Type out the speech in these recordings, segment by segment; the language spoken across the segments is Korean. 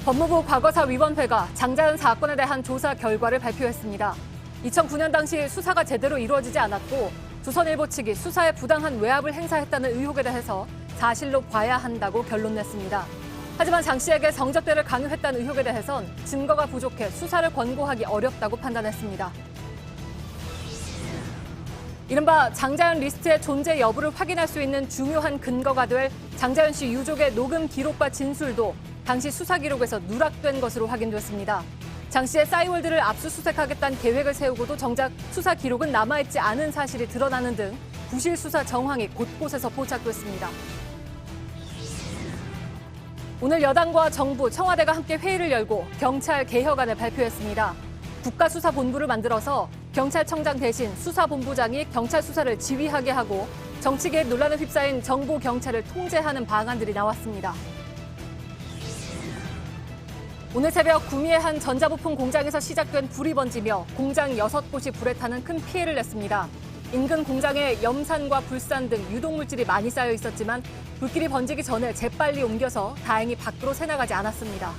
법무부 과거사위원회가 장자연 사건에 대한 조사 결과를 발표했습니다. 2009년 당시 수사가 제대로 이루어지지 않았고 조선일보 측이 수사에 부당한 외압을 행사했다는 의혹에 대해서 사실로 봐야 한다고 결론 냈습니다. 하지만 장 씨에게 성접대를 강요했다는 의혹에 대해선 증거가 부족해 수사를 권고하기 어렵다고 판단했습니다. 이른바 장자연 리스트의 존재 여부를 확인할 수 있는 중요한 근거가 될 장자연 씨 유족의 녹음 기록과 진술도 당시 수사 기록에서 누락된 것으로 확인됐습니다. 장 씨의 싸이월드를 압수수색하겠다는 계획을 세우고도 정작 수사 기록은 남아있지 않은 사실이 드러나는 등 부실 수사 정황이 곳곳에서 포착됐습니다. 오늘 여당과 정부, 청와대가 함께 회의를 열고 경찰 개혁안을 발표했습니다. 국가수사본부를 만들어서 경찰청장 대신 수사본부장이 경찰 수사를 지휘하게 하고 정치 개입 논란에 휩싸인 정보 경찰을 통제하는 방안들이 나왔습니다. 오늘 새벽 구미의 한 전자부품 공장에서 시작된 불이 번지며 공장 6곳이 불에 타는 큰 피해를 냈습니다. 인근 공장에 염산과 불산 등 유독물질이 많이 쌓여 있었지만 불길이 번지기 전에 재빨리 옮겨서 다행히 밖으로 새나가지 않았습니다.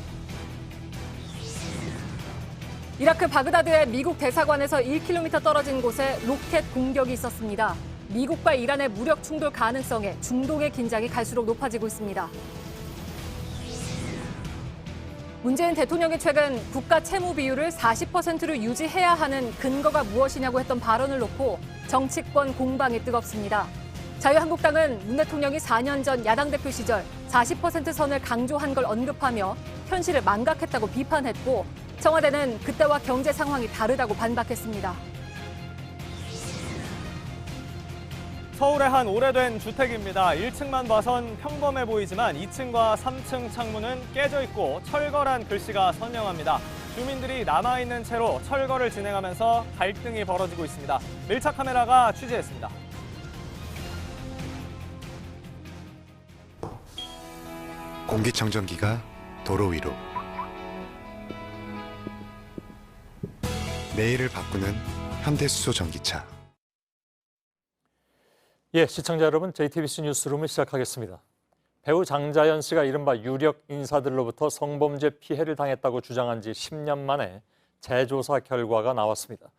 이라크 바그다드의 미국 대사관에서 1km 떨어진 곳에 로켓 공격이 있었습니다. 미국과 이란의 무력 충돌 가능성에 중동의 긴장이 갈수록 높아지고 있습니다. 문재인 대통령이 최근 국가 채무 비율을 40%로 유지해야 하는 근거가 무엇이냐고 했던 발언을 놓고 정치권 공방이 뜨겁습니다. 자유한국당은 문 대통령이 4년 전 야당 대표 시절 40% 선을 강조한 걸 언급하며 현실을 망각했다고 비판했고 청와대는 그때와 경제 상황이 다르다고 반박했습니다. 서울의 한 오래된 주택입니다. 1층만 봐선 평범해 보이지만 2층과 3층 창문은 깨져 있고 철거란 글씨가 선명합니다. 주민들이 남아있는 채로 철거를 진행하면서 갈등이 벌어지고 있습니다. 밀착 카메라가 취재했습니다. 공기청정기가 도로 위로. 내일을 바꾸는 현대수소 전기차. 예, 시청자 여러분, JTBC 뉴스룸을 시작하겠습니다. 배우 장자연 씨가 이른바 유력 인사들로부터 성범죄 피해를 당했다고 주장한 지 10년 만에 재조사 결과가 나왔습니다.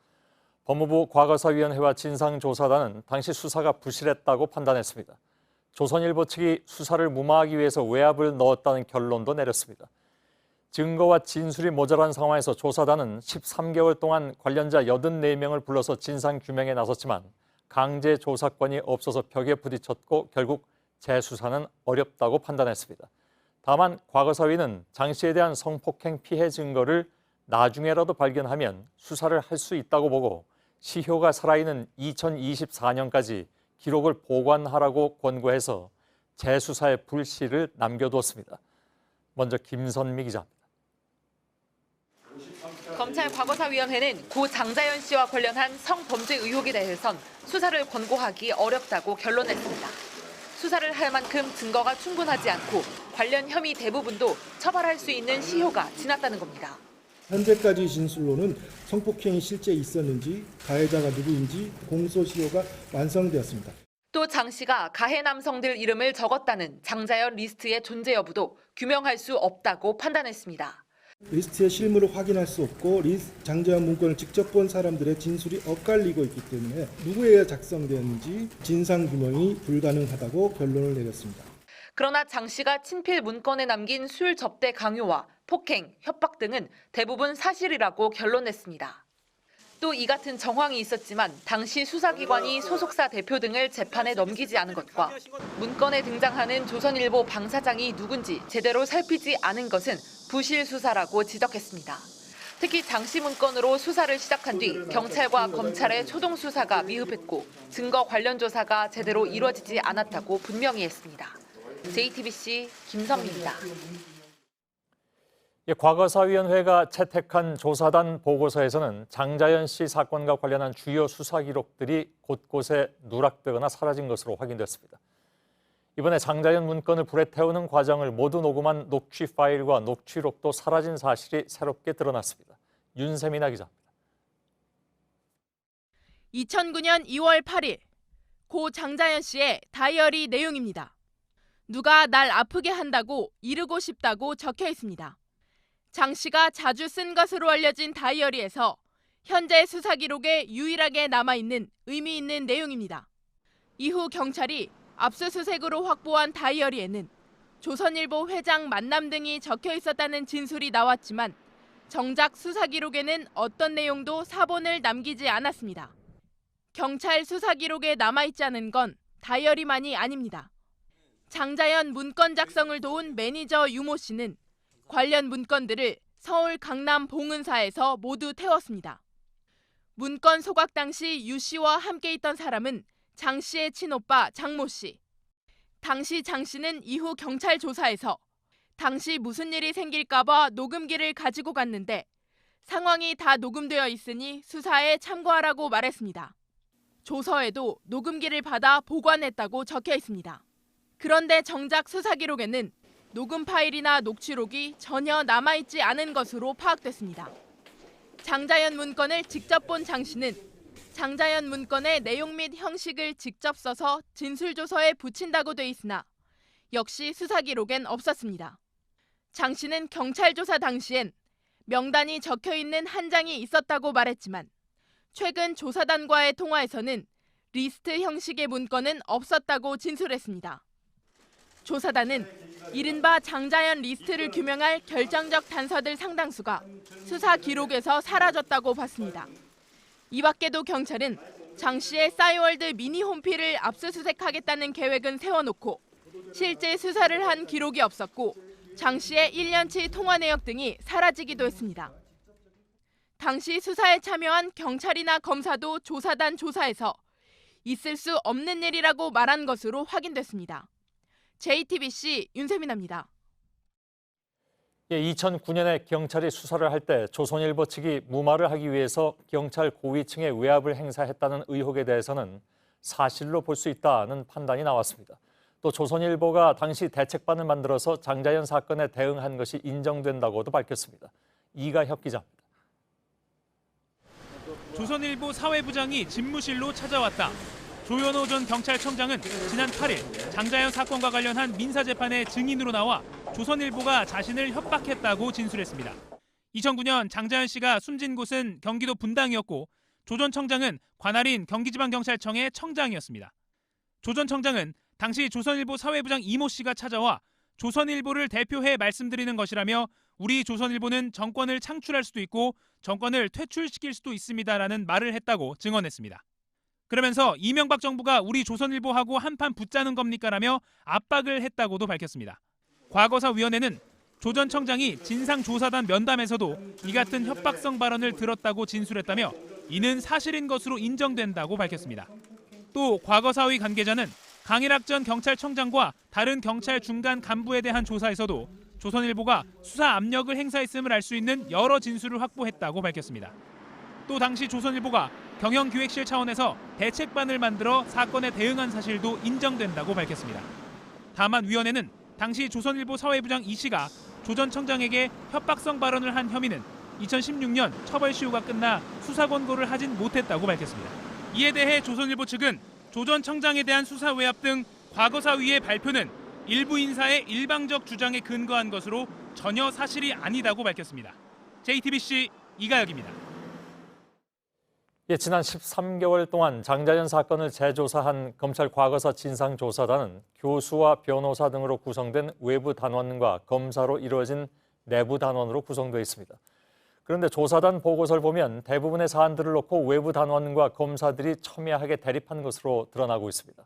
법무부 과거사위원회와 진상조사단은 당시 수사가 부실했다고 판단했습니다. 조선일보 측이 수사를 무마하기 위해서 외압을 넣었다는 결론도 내렸습니다. 증거와 진술이 모자란 상황에서 조사단은 13개월 동안 관련자 84명을 불러서 진상규명에 나섰지만 강제 조사권이 없어서 벽에 부딪혔고 결국 재수사는 어렵다고 판단했습니다. 다만 과거사위는 장 씨에 대한 성폭행 피해 증거를 나중에라도 발견하면 수사를 할 수 있다고 보고 시효가 살아있는 2024년까지 기록을 보관하라고 권고해서 재수사의 불씨를 남겨두었습니다. 먼저 김선미 기자입니다. 검찰 과거사위원회는 고 장자연 씨와 관련한 성범죄 의혹에 대해선 수사를 권고하기 어렵다고 결론냈습니다. 수사를 할 만큼 증거가 충분하지 않고 관련 혐의 대부분도 처벌할 수 있는 시효가 지났다는 겁니다. 현재까지 진술로는 성폭행이 실제 있었는지, 가해자가 누구인지 공소시효가 완성되었습니다. 또 장 씨가 가해 남성들 이름을 적었다는 장자연 리스트의 존재 여부도 규명할 수 없다고 판단했습니다. 리스트의 실물을 확인할 수 없고 장자연 문건을 직접 본 사람들의 진술이 엇갈리고 있기 때문에 누구에 의해 작성되었는지 진상규명이 불가능하다고 결론을 내렸습니다. 그러나 장 씨가 친필 문건에 남긴 술 접대 강요와 폭행, 협박 등은 대부분 사실이라고 결론냈습니다. 또 이 같은 정황이 있었지만 당시 수사기관이 소속사 대표 등을 재판에 넘기지 않은 것과 문건에 등장하는 조선일보 방사장이 누군지 제대로 살피지 않은 것은 부실 수사라고 지적했습니다. 특히 장 씨 문건으로 수사를 시작한 뒤 경찰과 검찰의 초동 수사가 미흡했고 증거 관련 조사가 제대로 이루어지지 않았다고 분명히 했습니다. JTBC 김선미입니다. 과거사위원회가 채택한 조사단 보고서에서는 장자연 씨 사건과 관련한 주요 수사 기록들이 곳곳에 누락되거나 사라진 것으로 확인됐습니다. 이번에 장자연 문건을 불에 태우는 과정을 모두 녹음한 녹취 파일과 녹취록도 사라진 사실이 새롭게 드러났습니다. 윤세민아 기자입니다. 2009년 2월 8일 고 장자연 씨의 다이어리 내용입니다. 누가 날 아프게 한다고 이르고 싶다고 적혀 있습니다. 장 씨가 자주 쓴 것으로 알려진 다이어리에서 현재 수사 기록에 유일하게 남아있는 의미 있는 내용입니다. 이후 경찰이 압수수색으로 확보한 다이어리에는 조선일보 회장 만남 등이 적혀 있었다는 진술이 나왔지만 정작 수사 기록에는 어떤 내용도 사본을 남기지 않았습니다. 경찰 수사 기록에 남아있지 않은 건 다이어리만이 아닙니다. 장자연 문건 작성을 도운 매니저 유모 씨는 관련 문건들을 서울 강남 봉은사에서 모두 태웠습니다. 문건 소각 당시 유 씨와 함께 있던 사람은 장 씨의 친오빠 장모 씨. 당시 장 씨는 이후 경찰 조사에서 당시 무슨 일이 생길까 봐 녹음기를 가지고 갔는데 상황이 다 녹음되어 있으니 수사에 참고하라고 말했습니다. 조서에도 녹음기를 받아 보관했다고 적혀 있습니다. 그런데 정작 수사 기록에는 녹음 파일이나 녹취록이 전혀 남아있지 않은 것으로 파악됐습니다. 장자연 문건을 직접 본 장 씨는 장자연 문건의 내용 및 형식을 직접 써서 진술조서에 붙인다고 돼 있으나 역시 수사 기록엔 없었습니다. 장 씨는 경찰 조사 당시엔 명단이 적혀 있는 한 장이 있었다고 말했지만 최근 조사단과의 통화에서는 리스트 형식의 문건은 없었다고 진술했습니다. 조사단은 이른바 장자연 리스트를 규명할 결정적 단서들 상당수가 수사 기록에서 사라졌다고 봤습니다. 이 밖에도 경찰은 장 씨의 싸이월드 미니 홈피를 압수수색하겠다는 계획은 세워놓고 실제 수사를 한 기록이 없었고 장 씨의 1년치 통화 내역 등이 사라지기도 했습니다. 당시 수사에 참여한 경찰이나 검사도 조사단 조사에서 있을 수 없는 일이라고 말한 것으로 확인됐습니다. JTBC 윤세민입니다. 2009년에 경찰이 수사를 할 때 조선일보 측이 무마를 하기 위해서 경찰 고위층의 외압을 행사했다는 의혹에 대해서는 사실로 볼 수 있다는 판단이 나왔습니다. 또 조선일보가 당시 대책반을 만들어서 장자연 사건에 대응한 것이 인정된다고도 밝혔습니다. 이가혁 기자입니다. 조선일보 사회부장이 집무실로 찾아왔다. 조현호 전 경찰청장은 지난 8일 장자연 사건과 관련한 민사재판의 증인으로 나와 조선일보가 자신을 협박했다고 진술했습니다. 2009년 장자연 씨가 숨진 곳은 경기도 분당이었고 조 전 청장은 관할인 경기지방경찰청의 청장이었습니다. 조 전 청장은 당시 조선일보 사회부장 이모 씨가 찾아와 조선일보를 대표해 말씀드리는 것이라며 우리 조선일보는 정권을 창출할 수도 있고 정권을 퇴출시킬 수도 있습니다라는 말을 했다고 증언했습니다. 그러면서 이명박 정부가 우리 조선일보하고 한판 붙자는 겁니까라며 압박을 했다고도 밝혔습니다. 과거사위원회는 조 전 청장이 진상조사단 면담에서도 이 같은 협박성 발언을 들었다고 진술했다며 이는 사실인 것으로 인정된다고 밝혔습니다. 또 과거사위 관계자는 강일학 전 경찰청장과 다른 경찰 중간 간부에 대한 조사에서도 조선일보가 수사 압력을 행사했음을 알 수 있는 여러 진술을 확보했다고 밝혔습니다. 또 당시 조선일보가 경영기획실 차원에서 대책반을 만들어 사건에 대응한 사실도 인정된다고 밝혔습니다. 다만 위원회는 당시 조선일보 사회부장 이 씨가 조 전 청장에게 협박성 발언을 한 혐의는 2016년 처벌시효가 끝나 수사 권고를 하진 못했다고 밝혔습니다. 이에 대해 조선일보 측은 조 전 청장에 대한 수사 외압 등 과거사위의 발표는 일부 인사의 일방적 주장에 근거한 것으로 전혀 사실이 아니다고 밝혔습니다. JTBC 이가혁입니다. 지난 13개월 동안 장자연 사건을 재조사한 검찰 과거사 진상조사단은 교수와 변호사 등으로 구성된 외부 단원과 검사로 이루어진 내부 단원으로 구성되어 있습니다. 그런데 조사단 보고서를 보면 대부분의 사안들을 놓고 외부 단원과 검사들이 첨예하게 대립한 것으로 드러나고 있습니다.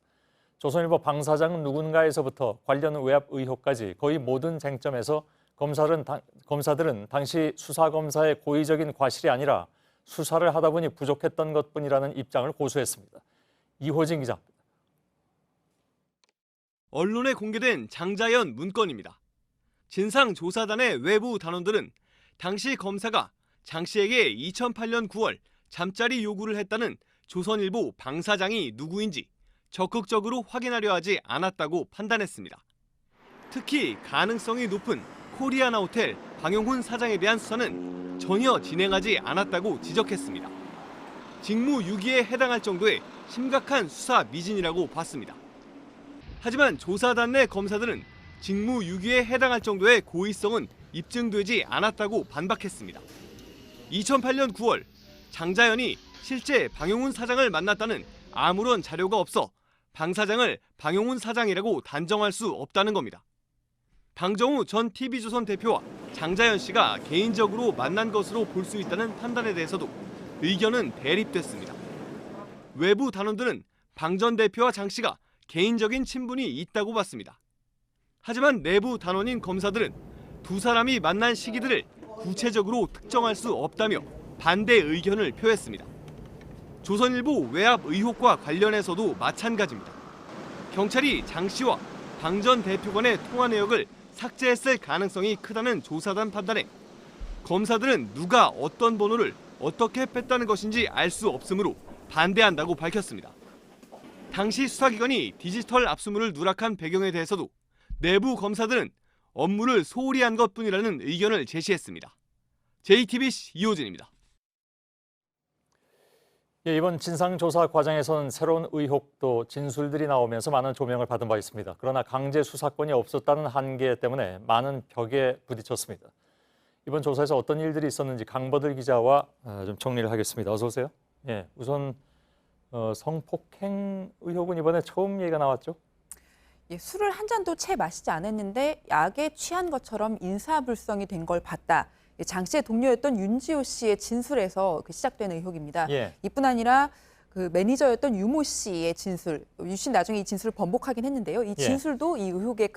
조선일보 방사장 누군가에서부터 관련 외압 의혹까지 거의 모든 쟁점에서 검사들은 당시 수사검사의 고의적인 과실이 아니라 수사를 하다 보니 부족했던 것뿐이라는 입장을 고수했습니다. 이호진 기자입니다. 언론에 공개된 장자연 문건입니다. 진상조사단의 외부 단원들은 당시 검사가 장 씨에게 2008년 9월 잠자리 요구를 했다는 조선일보 방사장이 누구인지 적극적으로 확인하려 하지 않았다고 판단했습니다. 특히 가능성이 높은 코리아나호텔 방용훈 사장에 대한 수사는 전혀 진행하지 않았다고 지적했습니다. 직무유기에 해당할 정도의 심각한 수사 미진이라고 봤습니다. 하지만 조사단 내 검사들은 직무유기에 해당할 정도의 고의성은 입증되지 않았다고 반박했습니다. 2008년 9월 장자연이 실제 방용훈 사장을 만났다는 아무런 자료가 없어 방 사장을 방용훈 사장이라고 단정할 수 없다는 겁니다. 방정우 전 TV조선 대표와 장자연 씨가 개인적으로 만난 것으로 볼 수 있다는 판단에 대해서도 의견은 대립됐습니다. 외부 단원들은 방 전 대표와 장 씨가 개인적인 친분이 있다고 봤습니다. 하지만 내부 단원인 검사들은 두 사람이 만난 시기들을 구체적으로 특정할 수 없다며 반대 의견을 표했습니다. 조선일보 외압 의혹과 관련해서도 마찬가지입니다. 경찰이 장 씨와 방 전 대표 간의 통화 내역을 삭제했을 가능성이 크다는 조사단 판단에 검사들은 누가 어떤 번호를 어떻게 뺐다는 것인지 알 수 없으므로 반대한다고 밝혔습니다. 당시 수사기관이 디지털 압수물을 누락한 배경에 대해서도 내부 검사들은 업무를 소홀히 한 것뿐이라는 의견을 제시했습니다. JTBC 이호진입니다. 예, 이번 진상조사 과정에서는 새로운 의혹도 진술들이 나오면서 많은 조명을 받은 바 있습니다. 그러나 강제 수사권이 없었다는 한계 때문에 많은 벽에 부딪혔습니다. 이번 조사에서 어떤 일들이 있었는지 강버들 기자와 좀 정리를 하겠습니다. 어서 오세요. 예, 우선 성폭행 의혹은 이번에 처음 얘기가 나왔죠? 예, 술을 한 잔도 채 마시지 않았는데 약에 취한 것처럼 인사불성이 된 걸 봤다. 장 씨의 동료였던 윤지호 씨의 진술에서 시작된 의혹입니다. 예. 이뿐 아니라 그 매니저였던 유모 씨의 진술, 유 씨는 나중에 이 진술을 번복하긴 했는데요. 이 진술도 이 의혹의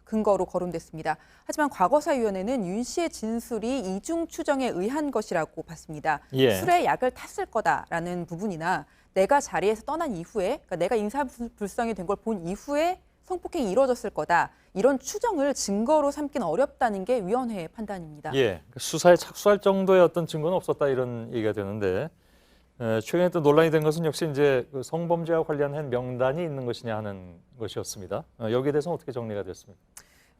근거로 거론됐습니다. 하지만 과거사위원회는 윤 씨의 진술이 이중 추정에 의한 것이라고 봤습니다. 예. 술에 약을 탔을 거다라는 부분이나 내가 자리에서 떠난 이후에, 그러니까 내가 인사불성이 된 걸 본 이후에 성폭행이 이루어졌을 거다. 이런 추정을 증거로 삼기는 어렵다는 게 위원회의 판단입니다. 예, 수사에 착수할 정도의 어떤 증거는 없었다 이런 얘기가 되는데 최근에 또 논란이 된 것은 역시 이제 그 성범죄와 관련한 명단이 있는 것이냐 하는 것이었습니다. 여기에 대해서는 어떻게 정리가 됐습니까?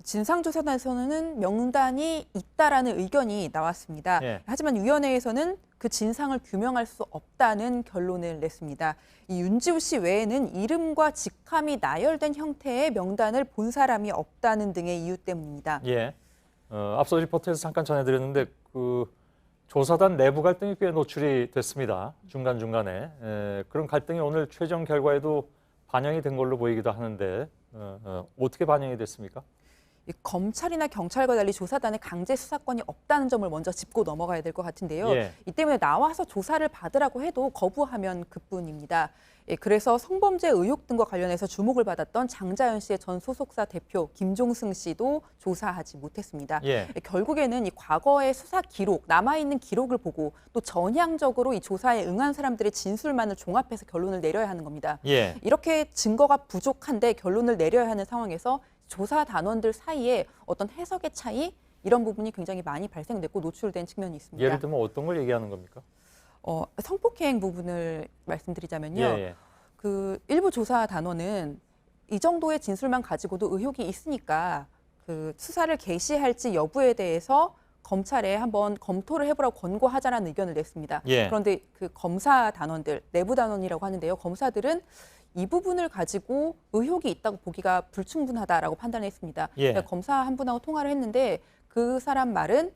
진상조사단에서는 명단이 있다라는 의견이 나왔습니다. 예. 하지만 위원회에서는 그 진상을 규명할 수 없다는 결론을 냈습니다. 이 윤지호 씨 외에는 이름과 직함이 나열된 형태의 명단을 본 사람이 없다는 등의 이유 때문입니다. 예, 앞서 리포트에서 잠깐 전해드렸는데 그 조사단 내부 갈등이 꽤 노출이 됐습니다. 중간중간에. 그런 갈등이 오늘 최종 결과에도 반영이 된 걸로 보이기도 하는데 어떻게 반영이 됐습니까? 검찰이나 경찰과 달리 조사단에 강제 수사권이 없다는 점을 먼저 짚고 넘어가야 될 것 같은데요. 예. 이 때문에 나와서 조사를 받으라고 해도 거부하면 그뿐입니다. 그래서 성범죄 의혹 등과 관련해서 주목을 받았던 장자연 씨의 전 소속사 대표 김종승 씨도 조사하지 못했습니다. 예. 결국에는 이 과거의 수사 기록, 남아있는 기록을 보고 또 전향적으로 이 조사에 응한 사람들의 진술만을 종합해서 결론을 내려야 하는 겁니다. 예. 이렇게 증거가 부족한데 결론을 내려야 하는 상황에서 조사 단원들 사이에 어떤 해석의 차이 이런 부분이 굉장히 많이 발생됐고 노출된 측면이 있습니다. 예를 들면 어떤 걸 얘기하는 겁니까? 성폭행 부분을 말씀드리자면요. 예. 그 일부 조사 단원은 이 정도의 진술만 가지고도 의혹이 있으니까 그 수사를 개시할지 여부에 대해서 검찰에 한번 검토를 해보라고 권고하자라는 의견을 냈습니다. 예. 그런데 그 검사 단원들, 내부 단원이라고 하는데요. 검사들은 이 부분을 가지고 의혹이 있다고 보기가 불충분하다라고 판단했습니다. 예. 그러니까 검사 한 분하고 통화를 했는데 그 사람 말은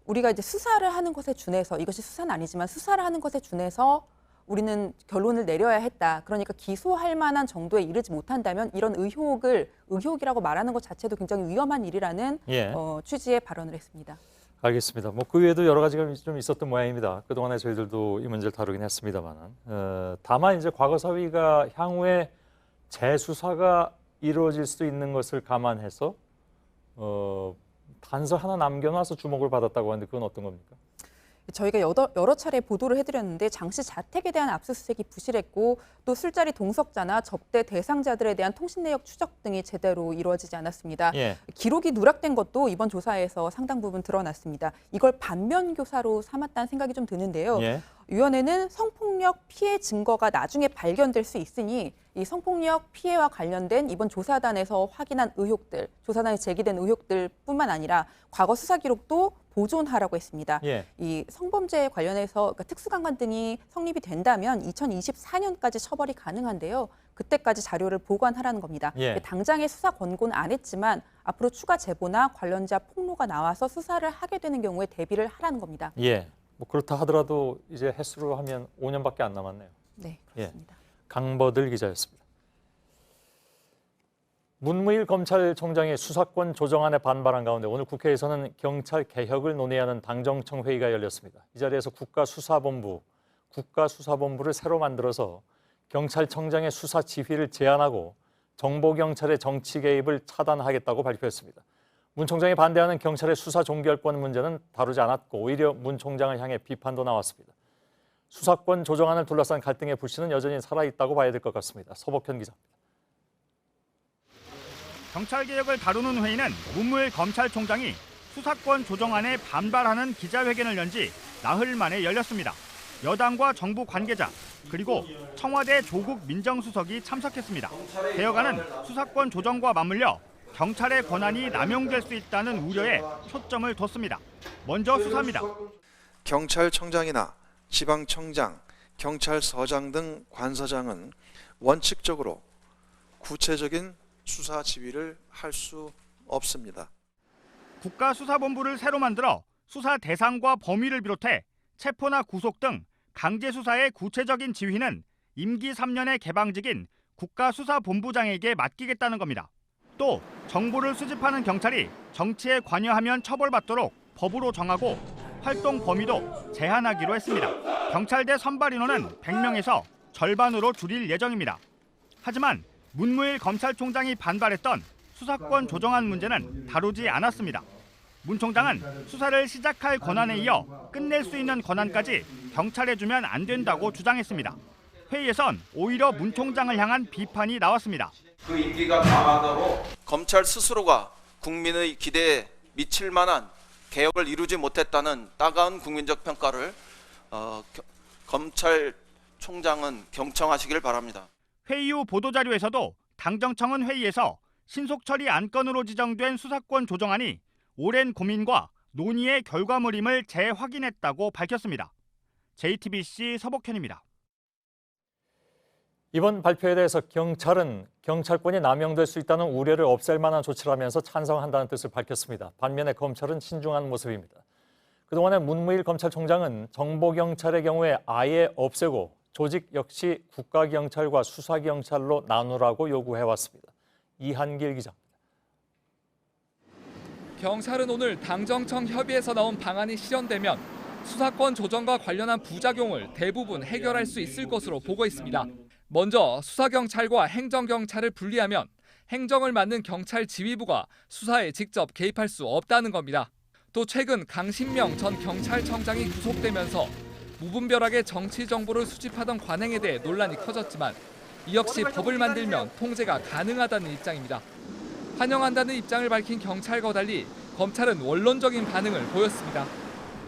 우리가 이제 수사를 하는 것에 준해서 이것이 수사는 아니지만 수사를 하는 것에 준해서 우리는 결론을 내려야 했다. 그러니까 기소할 만한 정도에 이르지 못한다면 이런 의혹이라고 말하는 것 자체도 굉장히 위험한 일이라는 예. 취지의 발언을 했습니다. 알겠습니다. 뭐 그 외에도 여러 가지가 좀 있었던 모양입니다. 그동안에 저희들도 이 문제를 다루긴 했습니다만 다만 이제 과거사위가 향후에 재수사가 이루어질 수 있는 것을 감안해서 단서 하나 남겨놔서 주목을 받았다고 하는데 그건 어떤 겁니까? 저희가 여러 차례 보도를 해드렸는데 장 씨 자택에 대한 압수수색이 부실했고 또 술자리 동석자나 접대 대상자들에 대한 통신 내역 추적 등이 제대로 이루어지지 않았습니다. 예. 기록이 누락된 것도 이번 조사에서 상당 부분 드러났습니다. 이걸 반면교사로 삼았다는 생각이 좀 드는데요. 예. 위원회는 성폭력 피해 증거가 나중에 발견될 수 있으니 이 성폭력 피해와 관련된 이번 조사단에서 확인한 의혹들, 조사단에 제기된 의혹들뿐만 아니라 과거 수사 기록도 보존하라고 했습니다. 예. 이 성범죄 관련해서 그러니까 특수강간 등이 성립이 된다면 2024년까지 처벌이 가능한데요. 그때까지 자료를 보관하라는 겁니다. 예. 당장의 수사 권고는 안 했지만 앞으로 추가 제보나 관련자 폭로가 나와서 수사를 하게 되는 경우에 대비를 하라는 겁니다. 예. 뭐 그렇다 하더라도 이제 횟수로 하면 5년밖에 안 남았네요. 네, 그렇습니다. 예. 강버들 기자였습니다. 문무일 검찰총장이 수사권 조정안에 반발한 가운데 오늘 국회에서는 경찰 개혁을 논의하는 당정청 회의가 열렸습니다. 이 자리에서 국가수사본부를 새로 만들어서 경찰청장의 수사 지휘를 제한하고 정보경찰의 정치 개입을 차단하겠다고 발표했습니다. 문 총장이 반대하는 경찰의 수사 종결권 문제는 다루지 않았고 오히려 문 총장을 향해 비판도 나왔습니다. 수사권 조정안을 둘러싼 갈등의 불씨는 여전히 살아있다고 봐야 될 것 같습니다. 서복현 기자입니다. 경찰개혁을 다루는 회의는 문무일 검찰총장이 수사권 조정안에 반발하는 기자회견을 연 지 나흘 만에 열렸습니다. 여당과 정부 관계자 그리고 청와대 조국 민정수석이 참석했습니다. 개혁안은 수사권 조정과 맞물려 경찰의 권한이 남용될 수 있다는 우려에 초점을 뒀습니다. 먼저 수사입니다. 경찰청장이나 지방청장, 경찰서장 등 관서장은 원칙적으로 구체적인 수사 지휘를 할 수 없습니다. 국가수사본부를 새로 만들어 수사 대상과 범위를 비롯해 체포나 구속 등 강제 수사의 구체적인 지휘는 임기 3년의 개방직인 국가수사본부장에게 맡기겠다는 겁니다. 또 정보를 수집하는 경찰이 정치에 관여하면 처벌받도록 법으로 정하고 활동 범위도 제한하기로 했습니다. 경찰대 선발 인원은 100명에서 절반으로 줄일 예정입니다. 하지만 문무일 검찰총장이 반발했던 수사권 조정안 문제는 다루지 않았습니다. 문 총장은 수사를 시작할 권한에 이어 끝낼 수 있는 권한까지 경찰에 주면 안 된다고 주장했습니다. 회의에선 오히려 문 총장을 향한 비판이 나왔습니다. 그 인기가 강하다고 검찰 스스로가 국민의 기대에 미칠 만한 개혁을 이루지 못했다는 따가운 국민적 평가를 검찰총장은 경청하시길 바랍니다. 회의 후 보도자료에서도 당정청은 회의에서 신속 처리 안건으로 지정된 수사권 조정안이 오랜 고민과 논의의 결과물임을 재확인했다고 밝혔습니다. JTBC 서복현입니다. 이번 발표에 대해서 경찰은 경찰권이 남용될 수 있다는 우려를 없앨 만한 조치를 하면서 찬성한다는 뜻을 밝혔습니다. 반면에 검찰은 신중한 모습입니다. 그동안에 문무일 검찰총장은 정보경찰의 경우에 아예 없애고 조직 역시 국가경찰과 수사경찰로 나누라고 요구해왔습니다. 이한길 기자입니다. 경찰은 오늘 당정청 협의에서 나온 방안이 실현되면 수사권 조정과 관련한 부작용을 대부분 해결할 수 있을 것으로 보고 있습니다. 먼저 수사경찰과 행정경찰을 분리하면 행정을 맡는 경찰 지휘부가 수사에 직접 개입할 수 없다는 겁니다. 또 최근 강신명 전 경찰청장이 구속되면서 무분별하게 정치 정보를 수집하던 관행에 대해 논란이 커졌지만 이 역시 법을 만들면 통제가 가능하다는 입장입니다. 환영한다는 입장을 밝힌 경찰과 달리 검찰은 원론적인 반응을 보였습니다.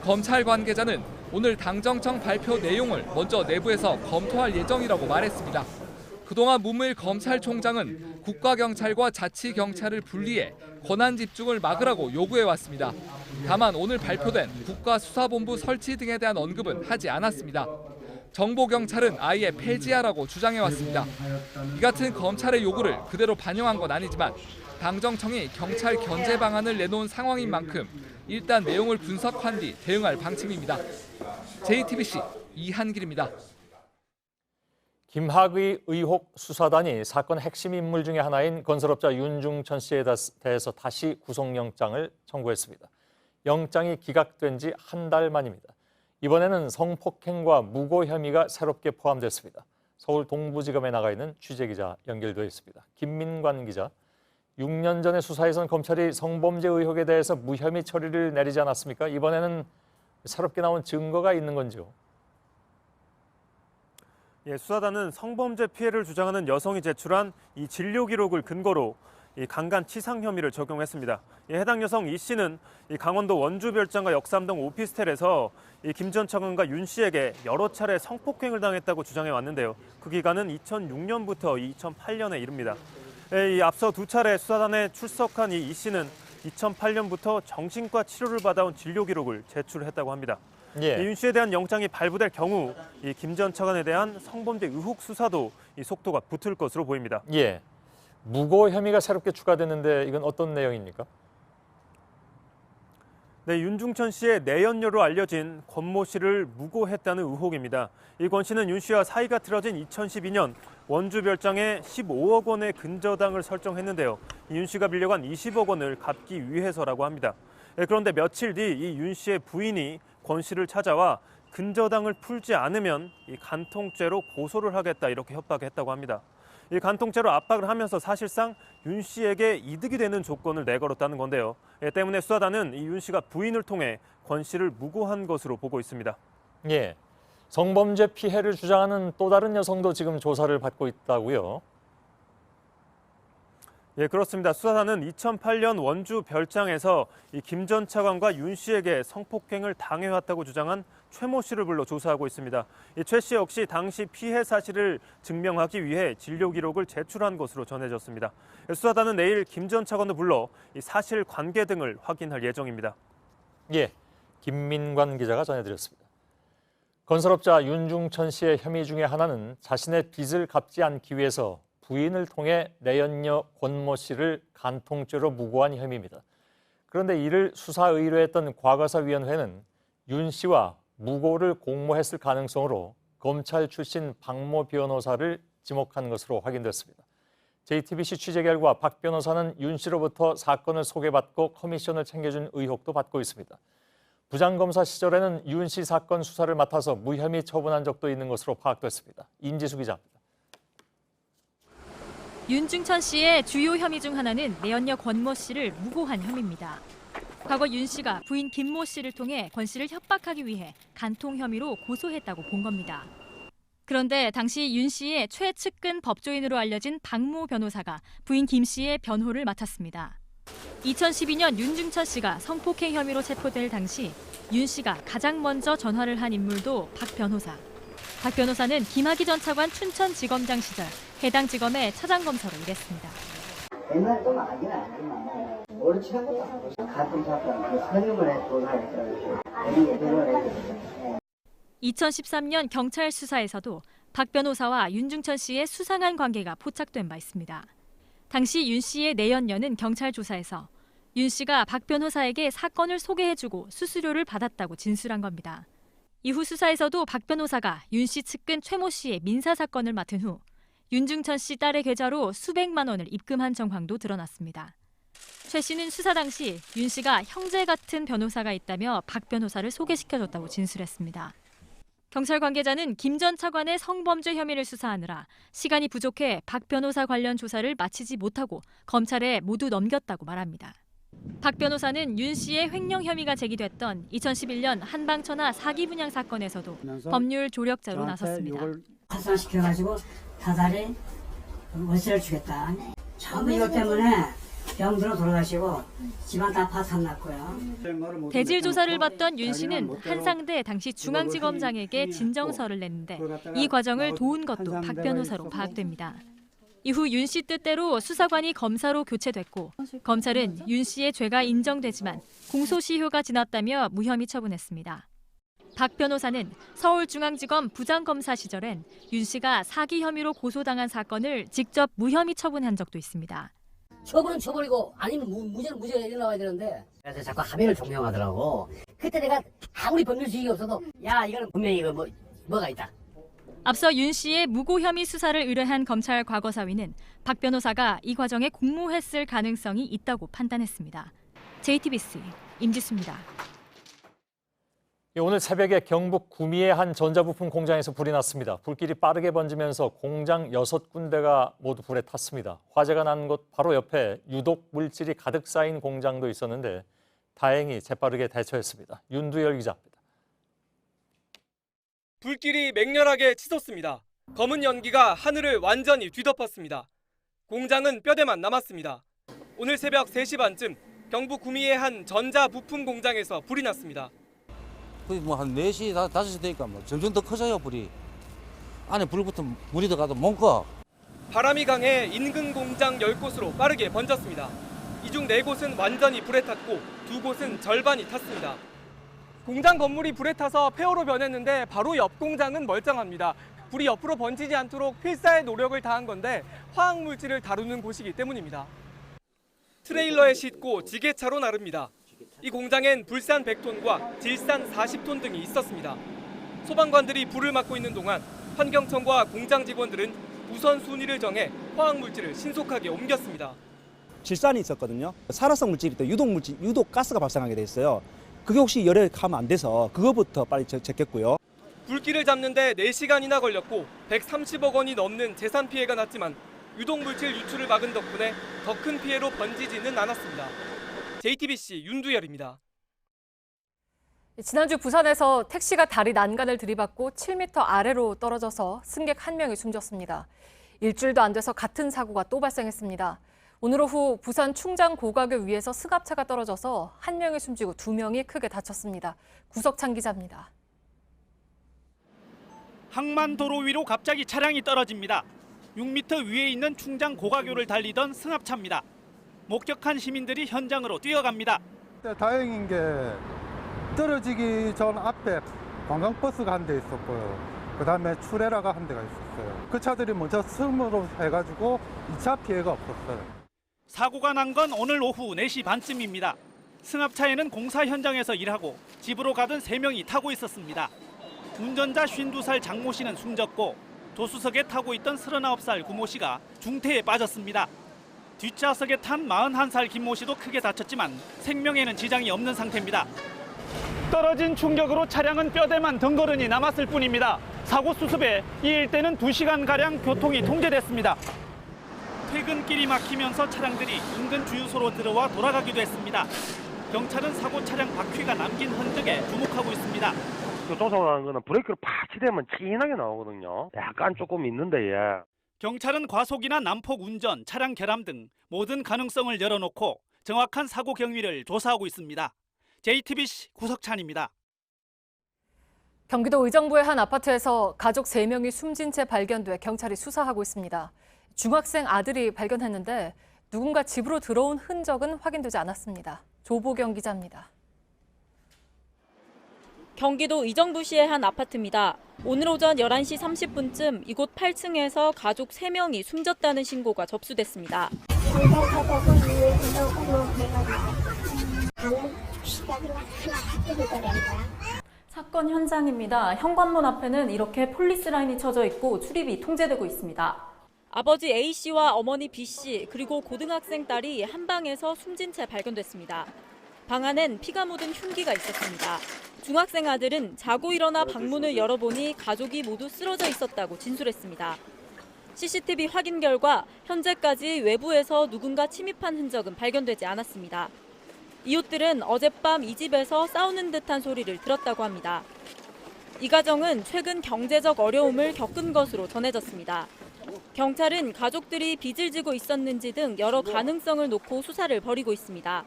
검찰 관계자는 오늘 당정청 발표 내용을 먼저 내부에서 검토할 예정이라고 말했습니다. 그동안 문무일 검찰총장은 국가경찰과 자치경찰을 분리해 권한 집중을 막으라고 요구해왔습니다. 다만 오늘 발표된 국가수사본부 설치 등에 대한 언급은 하지 않았습니다. 정보경찰은 아예 폐지하라고 주장해왔습니다. 이 같은 검찰의 요구를 그대로 반영한 건 아니지만 당정청이 경찰 견제 방안을 내놓은 상황인 만큼 일단 내용을 분석한 뒤 대응할 방침입니다. JTBC 이한길입니다. 김학의 의혹 수사단이 사건 핵심 인물 중에 하나인 건설업자 윤중천 씨에 대해서 다시 구속영장을 청구했습니다. 영장이 기각된 지 한 달 만입니다. 이번에는 성폭행과 무고 혐의가 새롭게 포함됐습니다. 서울 동부지검에 나가 있는 취재기자 연결되어 있습니다. 김민관 기자, 6년 전의 수사에선 검찰이 성범죄 의혹에 대해서 무혐의 처리를 내리지 않았습니까? 이번에는 새롭게 나온 증거가 있는 건지요? 예, 수사단은 성범죄 피해를 주장하는 여성이 제출한 이 진료 기록을 근거로 이 강간치상 혐의를 적용했습니다. 해당 여성 이 씨는 이 강원도 원주별장과 역삼동 오피스텔에서 이 김 전 차관과 윤 씨에게 여러 차례 성폭행을 당했다고 주장해 왔는데요. 그 기간은 2006년부터 2008년에 이릅니다. 이 앞서 두 차례 수사단에 출석한 이 씨는 2008년부터 정신과 치료를 받아온 진료 기록을 제출했다고 합니다. 윤 씨에 대한 영장이 발부될 경우 이 김 전 차관에 대한 성범죄 의혹 수사도 이 속도가 붙을 것으로 보입니다. 예, 무고 혐의가 새롭게 추가됐는데 이건 어떤 내용입니까? 네, 윤중천 씨의 내연녀로 알려진 권 모 씨를 무고했다는 의혹입니다. 이 권 씨는 윤 씨와 사이가 틀어진 2012년 원주별장에 15억 원의 근저당을 설정했는데요. 윤 씨가 빌려간 20억 원을 갚기 위해서라고 합니다. 그런데 며칠 뒤 이 윤 씨의 부인이 권 씨를 찾아와 근저당을 풀지 않으면 이 간통죄로 고소를 하겠다 이렇게 협박했다고 합니다. 이 간통죄로 압박을 하면서 사실상 윤 씨에게 이득이 되는 조건을 내걸었다는 건데요. 때문에 수사단은 이 윤 씨가 부인을 통해 권 씨를 무고한 것으로 보고 있습니다. 예, 성범죄 피해를 주장하는 또 다른 여성도 지금 조사를 받고 있다고요? 예, 그렇습니다. 수사단은 2008년 원주 별장에서 이 김 전 차관과 윤 씨에게 성폭행을 당해왔다고 주장한 최 모 씨를 불러 조사하고 있습니다. 이 최 씨 역시 당시 피해 사실을 증명하기 위해 진료 기록을 제출한 것으로 전해졌습니다. 수사단은 내일 김 전 차관도 불러 이 사실 관계 등을 확인할 예정입니다. 예, 김민관 기자가 전해드렸습니다. 건설업자 윤중천 씨의 혐의 중에 하나는 자신의 빚을 갚지 않기 위해서 부인을 통해 내연녀 권 모 씨를 간통죄로 무고한 혐의입니다. 그런데 이를 수사 의뢰했던 과거사위원회는 윤 씨와 무고를 공모했을 가능성으로 검찰 출신 박모 변호사를 지목한 것으로 확인됐습니다. JTBC 취재 결과 박 변호사는 윤 씨로부터 사건을 소개받고 커미션을 챙겨준 의혹도 받고 있습니다. 부장검사 시절에는 윤 씨 사건 수사를 맡아서 무혐의 처분한 적도 있는 것으로 파악됐습니다. 임지수 기자입니다. 윤중천 씨의 주요 혐의 중 하나는 내연녀 권 모 씨를 무고한 혐의입니다. 과거 윤 씨가 부인 김 모 씨를 통해 권 씨를 협박하기 위해 간통 혐의로 고소했다고 본 겁니다. 그런데 당시 윤 씨의 최측근 법조인으로 알려진 박모 변호사가 부인 김 씨의 변호를 맡았습니다. 2012년 윤중천 씨가 성폭행 혐의로 체포될 당시 윤 씨가 가장 먼저 전화를 한 인물도 박 변호사. 박 변호사는 김학의 전 차관 춘천지검장 시절 해당 지검의 차장검사로 일했습니다. 옛날에 좀 알긴 알지만 오래 친한 것도 아니고 같은 사건 그 선임을 해 조사했어요. 2013년 경찰 수사에서도 박 변호사와 윤중천 씨의 수상한 관계가 포착된 바 있습니다. 당시 윤 씨의 내연녀는 경찰 조사에서 윤 씨가 박 변호사에게 사건을 소개해주고 수수료를 받았다고 진술한 겁니다. 이후 수사에서도 박 변호사가 윤 씨 측근 최 모 씨의 민사 사건을 맡은 후 윤중천 씨 딸의 계좌로 수백만 원을 입금한 정황도 드러났습니다. 최 씨는 수사 당시 윤 씨가 형제 같은 변호사가 있다며 박 변호사를 소개시켜줬다고 진술했습니다. 경찰 관계자는 김 전 차관의 성범죄 혐의를 수사하느라 시간이 부족해 박 변호사 관련 조사를 마치지 못하고 검찰에 모두 넘겼다고 말합니다. 박 변호사는 윤 씨의 횡령 혐의가 제기됐던 2011년 한방천하 사기 분양 사건에서도 법률 조력자로 나섰습니다. 파산시켜가지고 다달이 월세를 주겠다. 전부 이것 때문에 병들어 돌아가시고 집안 다 파산 났고요. 대질 조사를 받던 윤 씨는 한상대 당시 중앙지검장에게 진정서를 냈는데 이 과정을 도운 것도 박 변호사로 파악됩니다. 이후 윤 씨 뜻대로 수사관이 검사로 교체됐고 검찰은 윤 씨의 죄가 인정되지만 공소시효가 지났다며 무혐의 처분했습니다. 박 변호사는 서울중앙지검 부장검사 시절엔 윤 씨가 사기 혐의로 고소당한 사건을 직접 무혐의 처분한 적도 있습니다. 처벌은 처벌이고 아니면 무죄는 무죄가 일어나야 되는데 그래서 자꾸 합의를 종용하더라고. 그때 내가 아무리 법률 지식이 없어도 야 이거는 분명히 이거 뭐가 있다. 앞서 윤 씨의 무고 혐의 수사를 의뢰한 검찰 과거사위는 박 변호사가 이 과정에 공모했을 가능성이 있다고 판단했습니다. JTBC 임지수입니다. 오늘 새벽에 경북 구미의 한 전자부품 공장에서 불이 났습니다. 불길이 빠르게 번지면서 공장 6군데가 모두 불에 탔습니다. 화재가 난 곳 바로 옆에 유독 물질이 가득 쌓인 공장도 있었는데 다행히 재빠르게 대처했습니다. 윤두열 기자입니다. 불길이 맹렬하게 치솟습니다. 검은 연기가 하늘을 완전히 뒤덮었습니다. 공장은 뼈대만 남았습니다. 오늘 새벽 3시 반쯤 경북 구미의 한 전자 부품 공장에서 불이 났습니다. 불이 뭐 한 4시, 5시 되니까 뭐 점점 더 커져요, 불이. 안에 불부터 물이 들어가도 못 꺼. 바람이 강해 인근 공장 10곳으로 빠르게 번졌습니다. 이 중 4곳은 완전히 불에 탔고 2곳은 절반이 탔습니다. 공장 건물이 불에 타서 폐허로 변했는데 바로 옆 공장은 멀쩡합니다. 불이 옆으로 번지지 않도록 필사의 노력을 다한 건데 화학물질을 다루는 곳이기 때문입니다. 트레일러에 싣고 지게차로 나릅니다. 이 공장엔 불산 100톤과 질산 40톤 등이 있었습니다. 소방관들이 불을 막고 있는 동안 환경청과 공장 직원들은 우선순위를 정해 화학물질을 신속하게 옮겼습니다. 질산이 있었거든요. 산화성 물질이 또 유독 가스가 발생하게 돼 있어요. 그게 혹시 열에 가면 안 돼서 그거부터 빨리 제꼈고요. 불길을 잡는데 4시간이나 걸렸고 130억 원이 넘는 재산 피해가 났지만 유독물질 유출을 막은 덕분에 더 큰 피해로 번지지는 않았습니다. JTBC 윤두열입니다. 지난주 부산에서 택시가 다리 난간을 들이받고 7m 아래로 떨어져서 승객 1명이 숨졌습니다. 일주일도 안 돼서 같은 사고가 또 발생했습니다. 오늘 오후 부산 충장 고가교 위에서 승합차가 떨어져서 1명이 숨지고 2명이 크게 다쳤습니다. 구석찬 기자입니다. 항만도로 위로 갑자기 차량이 떨어집니다. 6m 위에 있는 충장 고가교를 달리던 승합차입니다. 목격한 시민들이 현장으로 뛰어갑니다. 다행인 게 떨어지기 전 앞에 관광버스가 한 대 있었고요. 그다음에 추레라가 한 대가 있었어요. 그 차들이 먼저 스므로 해가지고 2차 피해가 없었어요. 사고가 난 건 오늘 오후 4시 반쯤입니다. 승합차에는 공사 현장에서 일하고 집으로 가던 3명이 타고 있었습니다. 운전자 52살 장모 씨는 숨졌고 조수석에 타고 있던 39살 구모 씨가 중태에 빠졌습니다. 뒷좌석에 탄 41살 김모 씨도 크게 다쳤지만 생명에는 지장이 없는 상태입니다. 떨어진 충격으로 차량은 뼈대만 덩그러니 남았을 뿐입니다. 사고 수습에 이 일대는 2시간가량 교통이 통제됐습니다. 퇴근길이 막히면서 차량들이 인근 주유소로 들어와 돌아가기도 했습니다. 경찰은 사고 차량 바퀴가 남긴 흔적에 주목하고 있습니다. 교통사고라는 거는 브레이크를 팍 치대면 진하게 나오거든요. 약간 조금 있는데 예. 경찰은 과속이나 난폭 운전, 차량 결함 등 모든 가능성을 열어놓고 정확한 사고 경위를 조사하고 있습니다. JTBC 구석찬입니다. 경기도 의정부의 한 아파트에서 가족 3명이 숨진 채 발견돼 경찰이 수사하고 있습니다. 중학생 아들이 발견했는데 누군가 집으로 들어온 흔적은 확인되지 않았습니다. 조보경 기자입니다. 경기도 의정부시의 한 아파트입니다. 오늘 오전 11시 30분쯤 이곳 8층에서 가족 3명이 숨졌다는 신고가 접수됐습니다. 사건 현장입니다. 현관문 앞에는 이렇게 폴리스 라인이 쳐져 있고 출입이 통제되고 있습니다. 아버지 A씨와 어머니 B씨 그리고 고등학생 딸이 한 방에서 숨진 채 발견됐습니다. 방 안엔 피가 묻은 흉기가 있었습니다. 중학생 아들은 자고 일어나 방문을 열어보니 가족이 모두 쓰러져 있었다고 진술했습니다. CCTV 확인 결과 현재까지 외부에서 누군가 침입한 흔적은 발견되지 않았습니다. 이웃들은 어젯밤 이 집에서 싸우는 듯한 소리를 들었다고 합니다. 이 가정은 최근 경제적 어려움을 겪은 것으로 전해졌습니다. 경찰은 가족들이 빚을 지고 있었는지 등 여러 가능성을 놓고 수사를 벌이고 있습니다.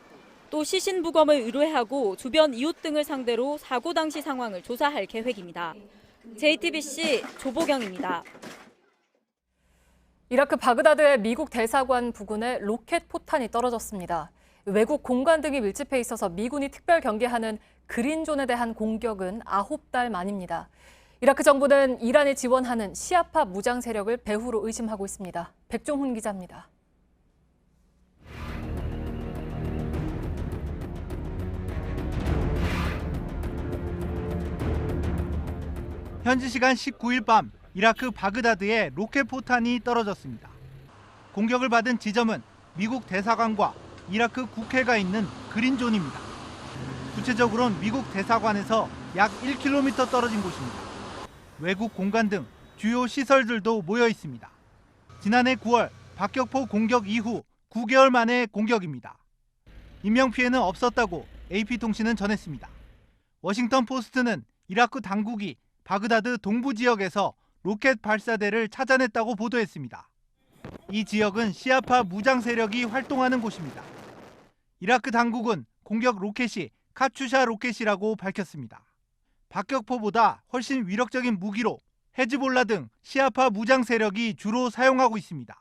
또 시신부검을 의뢰하고 주변 이웃 등을 상대로 사고 당시 상황을 조사할 계획입니다. JTBC 조보경입니다. 이라크 바그다드의 미국 대사관 부근에 로켓 포탄이 떨어졌습니다. 외국 공관 등이 밀집해 있어서 미군이 특별 경계하는 그린존에 대한 공격은 9달 만입니다. 이라크 정부는 이란이 지원하는 시아파 무장 세력을 배후로 의심하고 있습니다. 백종훈 기자입니다. 현지 시간 19일 밤 이라크 바그다드에 로켓 포탄이 떨어졌습니다. 공격을 받은 지점은 미국 대사관과 이라크 국회가 있는 그린존입니다. 구체적으로는 미국 대사관에서 약 1km 떨어진 곳입니다. 외국 공관 등 주요 시설들도 모여 있습니다. 지난해 9월 박격포 공격 이후 9개월 만의 공격입니다. 인명피해는 없었다고 AP통신은 전했습니다. 워싱턴 포스트는 이라크 당국이 바그다드 동부 지역에서 로켓 발사대를 찾아냈다고 보도했습니다. 이 지역은 시아파 무장 세력이 활동하는 곳입니다. 이라크 당국은 공격 로켓이 카츄샤 로켓이라고 밝혔습니다. 박격포보다 훨씬 위력적인 무기로 헤즈볼라 등 시아파 무장 세력이 주로 사용하고 있습니다.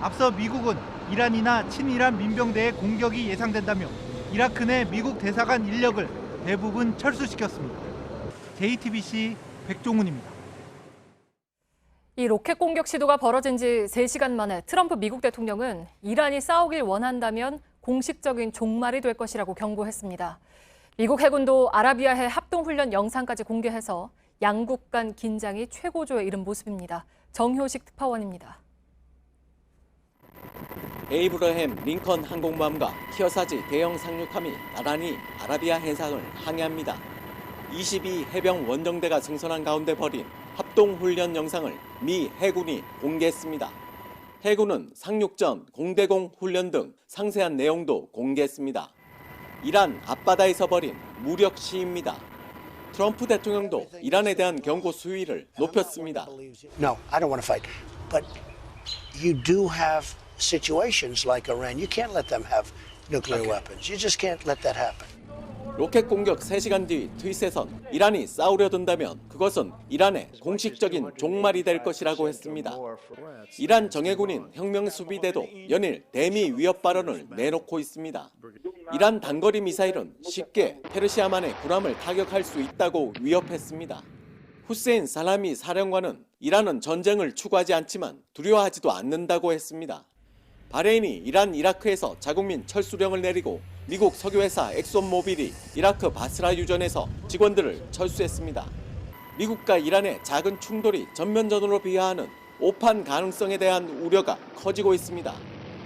앞서 미국은 이란이나 친이란 민병대의 공격이 예상된다며 이라크 내 미국 대사관 인력을 대부분 철수시켰습니다. JTBC 백종훈입니다. 이 로켓 공격 시도가 벌어진 지 3시간 만에 트럼프 미국 대통령은 이란이 싸우길 원한다면 공식적인 종말이 될 것이라고 경고했습니다. 미국 해군도 아라비아해 합동훈련 영상까지 공개해서 양국 간 긴장이 최고조에 이른 모습입니다. 정효식 특파원입니다. 에이브러햄 링컨 항공모함과 키어사지 대형 상륙함이 나란히 아라비아 해상을 항해합니다. 22 해병 원정대가 승선한 가운데 벌인 합동훈련 영상을 미 해군이 공개했습니다. 해군은 상륙전 공대공 훈련 등 상세한 내용도 공개했습니다. 이란 앞바다에서 벌인 무력 시위입니다. 트럼프 대통령도 이란에 대한 경고 수위를 높였습니다. No, I don't want to fight. But you do have situations like Iran. You can't let them have nuclear weapons. You just can't let that happen. 로켓 공격 3시간 뒤 트윗에선 이란이 싸우려 든다면 그것은 이란의 공식적인 종말이 될 것이라고 했습니다. 이란 정예군인 혁명수비대도 연일 대미 위협 발언을 내놓고 있습니다. 이란 단거리 미사일은 쉽게 페르시아만의 군함을 타격할 수 있다고 위협했습니다. 후세인 살라미 사령관은 이란은 전쟁을 추구하지 않지만 두려워하지도 않는다고 했습니다. 바레인이 이란 이라크에서 자국민 철수령을 내리고 미국 석유회사 엑손모빌이 이라크 바스라 유전에서 직원들을 철수했습니다. 미국과 이란의 작은 충돌이 전면전으로 비화하는 오판 가능성에 대한 우려가 커지고 있습니다.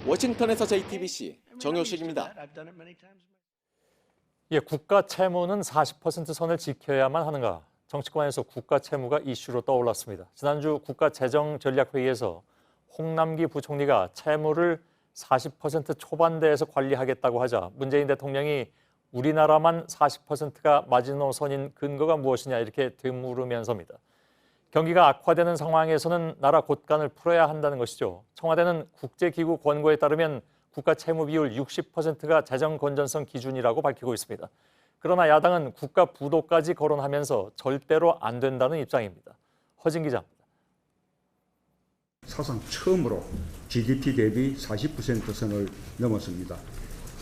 워싱턴에서 JTBC 정효식입니다. 국가 채무는 40% 선을 지켜야만 하는가? 정치권에서 국가 채무가 이슈로 떠올랐습니다. 지난주 국가재정전략회의에서 홍남기 부총리가 채무를 40% 초반대에서 관리하겠다고 하자 문재인 대통령이 우리나라만 40%가 마지노선인 근거가 무엇이냐 이렇게 되물으면서입니다. 경기가 악화되는 상황에서는 나라 곳간을 풀어야 한다는 것이죠. 청와대는 국제기구 권고에 따르면 국가 채무 비율 60%가 재정 건전성 기준이라고 밝히고 있습니다. 그러나 야당은 국가 부도까지 거론하면서 절대로 안 된다는 입장입니다. 허진 기자입니다. 사상 처음으로 GDP 대비 40% 선을 넘었습니다.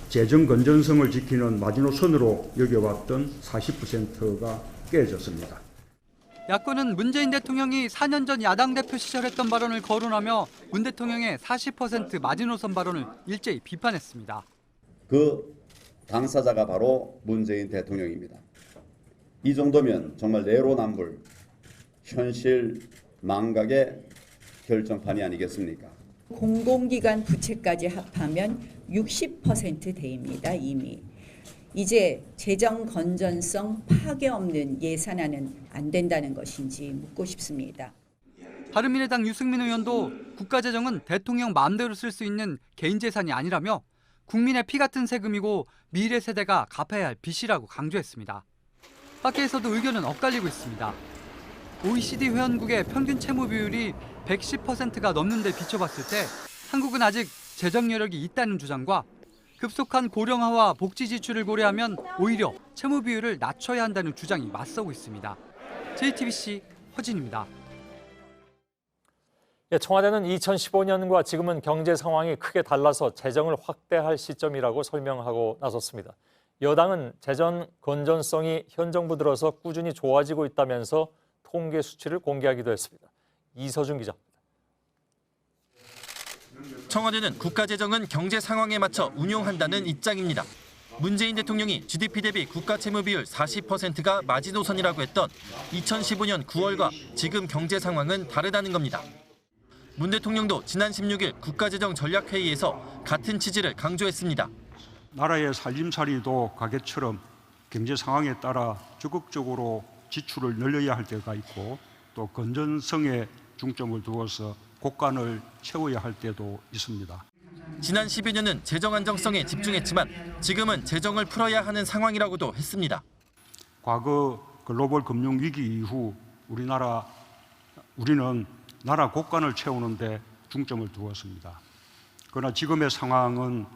재정 건전성을 지키는 마지노선으로 여겨왔던 40%가 깨졌습니다. 야권은 문재인 대통령이 4년 전 야당 대표 시절 했던 발언을 거론하며 문 대통령의 40% 마지노선 발언을 일제히 비판했습니다. 그 당사자가 바로 문재인 대통령입니다. 이 정도면 정말 내로남불, 현실 망각의 결정판이 아니겠습니까? 공공기관 부채까지 합하면 60% 대입니다, 이미. 이제 재정 건전성 파괴 없는 예산안은 안 된다는 것인지 묻고 싶습니다. 바른미래당 유승민 의원도 국가재정은 대통령 마음대로 쓸 수 있는 개인 재산이 아니라며 국민의 피 같은 세금이고 미래 세대가 갚아야 할 빚이라고 강조했습니다. 밖에서도 의견은 엇갈리고 있습니다. OECD 회원국의 평균 채무 비율이 110%가 넘는 데 비춰봤을 때 한국은 아직 재정 여력이 있다는 주장과 급속한 고령화와 복지 지출을 고려하면 오히려 채무 비율을 낮춰야 한다는 주장이 맞서고 있습니다. JTBC 허진입니다. 청와대는 2015년과 지금은 경제 상황이 크게 달라서 재정을 확대할 시점이라고 설명하고 나섰습니다. 여당은 재정 건전성이 현 정부 들어서 꾸준히 좋아지고 있다면서 통계 수치를 공개하기도 했습니다. 이서준 기자입니다. 청와대는 국가재정은 경제 상황에 맞춰 운용한다는 입장입니다. 문재인 대통령이 GDP 대비 국가 채무 비율 40%가 마지노선이라고 했던 2015년 9월과 지금 경제 상황은 다르다는 겁니다. 문 대통령도 지난 16일 국가재정 전략회의에서 같은 취지를 강조했습니다. 나라의 살림살이도 가계처럼 경제 상황에 따라 적극적으로 지출을 늘려야 할 때가 있고 또 건전성에 중점을 두어서 곳간을 채워야 할 때도 있습니다. 지난 10여 년은 재정 안정성에 집중했지만 지금은 재정을 풀어야 하는 상황이라고도 했습니다. 과거 글로벌 금융위기 이후 우리는 나라 곳간을 채우는데 중점을 두었습니다. 그러나 지금의 상황은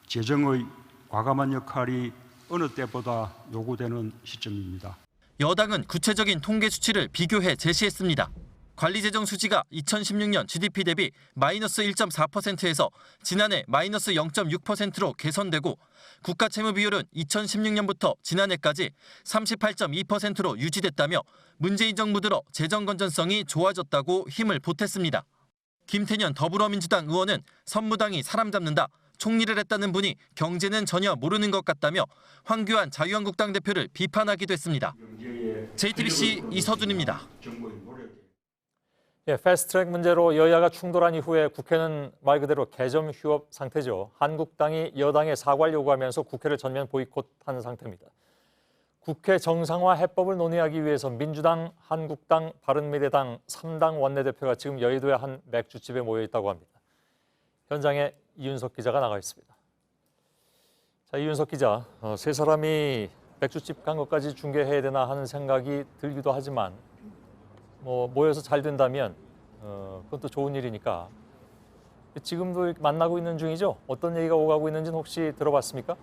재정의 과감한 역할이 어느 때보다 요구되는 시점입니다. 여당은 구체적인 통계 수치를 비교해 제시했습니다. 관리재정 수지가 2016년 GDP 대비 마이너스 1.4%에서 지난해 마이너스 0.6%로 개선되고 국가 채무 비율은 2016년부터 지난해까지 38.2%로 유지됐다며 문재인 정부 들어 재정 건전성이 좋아졌다고 힘을 보탰습니다. 김태년 더불어민주당 의원은 선무당이 사람 잡는다, 총리를 했다는 분이 경제는 전혀 모르는 것 같다며 황교안 자유한국당 대표를 비판하기도 했습니다. JTBC 이서준입니다. 예, 패스트트랙 문제로 여야가 충돌한 이후에 국회는 말 그대로 개점 휴업 상태죠. 한국당이 여당에 사과를 요구하면서 국회를 전면 보이콧한 상태입니다. 국회 정상화 해법을 논의하기 위해서 민주당, 한국당, 바른미래당 3당 원내대표가 지금 여의도의 한 맥주집에 모여 있다고 합니다. 현장에 이윤석 기자가 나가 있습니다. 자, 이윤석 기자, 세 사람이 맥주집 간 것까지 중계해야 되나 하는 생각이 들기도 하지만 모여서 잘 된다면 그건 또 좋은 일이니까. 지금도 만나고 있는 중이죠? 어떤 얘기가 오가고 있는지는 혹시 들어봤습니까?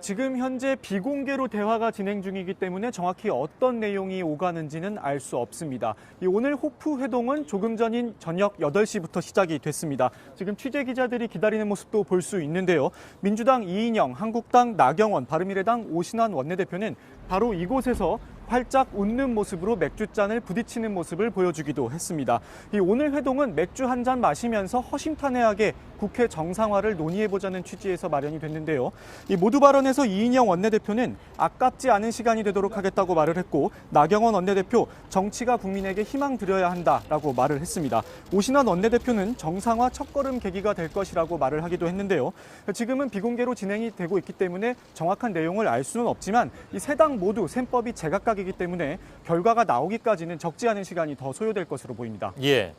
지금 현재 비공개로 대화가 진행 중이기 때문에 정확히 어떤 내용이 오가는지는 알 수 없습니다. 오늘 호프 회동은 조금 전인 저녁 8시부터 시작이 됐습니다. 지금 취재 기자들이 기다리는 모습도 볼 수 있는데요. 민주당 이인영, 한국당 나경원, 바른미래당 오신환 원내대표는 바로 이곳에서 활짝 웃는 모습으로 맥주잔을 부딪히는 모습을 보여주기도 했습니다. 오늘 회동은 맥주 한 잔 마시면서 허심탄회하게 국회 정상화를 논의해보자는 취지에서 마련이 됐는데요. 모두 발언에서 이인영 원내대표는 아깝지 않은 시간이 되도록 하겠다고 말을 했고, 나경원 원내대표 정치가 국민에게 희망 드려야 한다라고 말을 했습니다. 오신환 원내대표는 정상화 첫걸음 계기가 될 것이라고 말을 하기도 했는데요. 지금은 비공개로 진행이 되고 있기 때문에 정확한 내용을 알 수는 없지만 이 세 당 모두 셈법이 제각각이기 때문에 결과가 나오기까지는 적지 않은 시간이 더 소요될 것으로 보입니다. 예.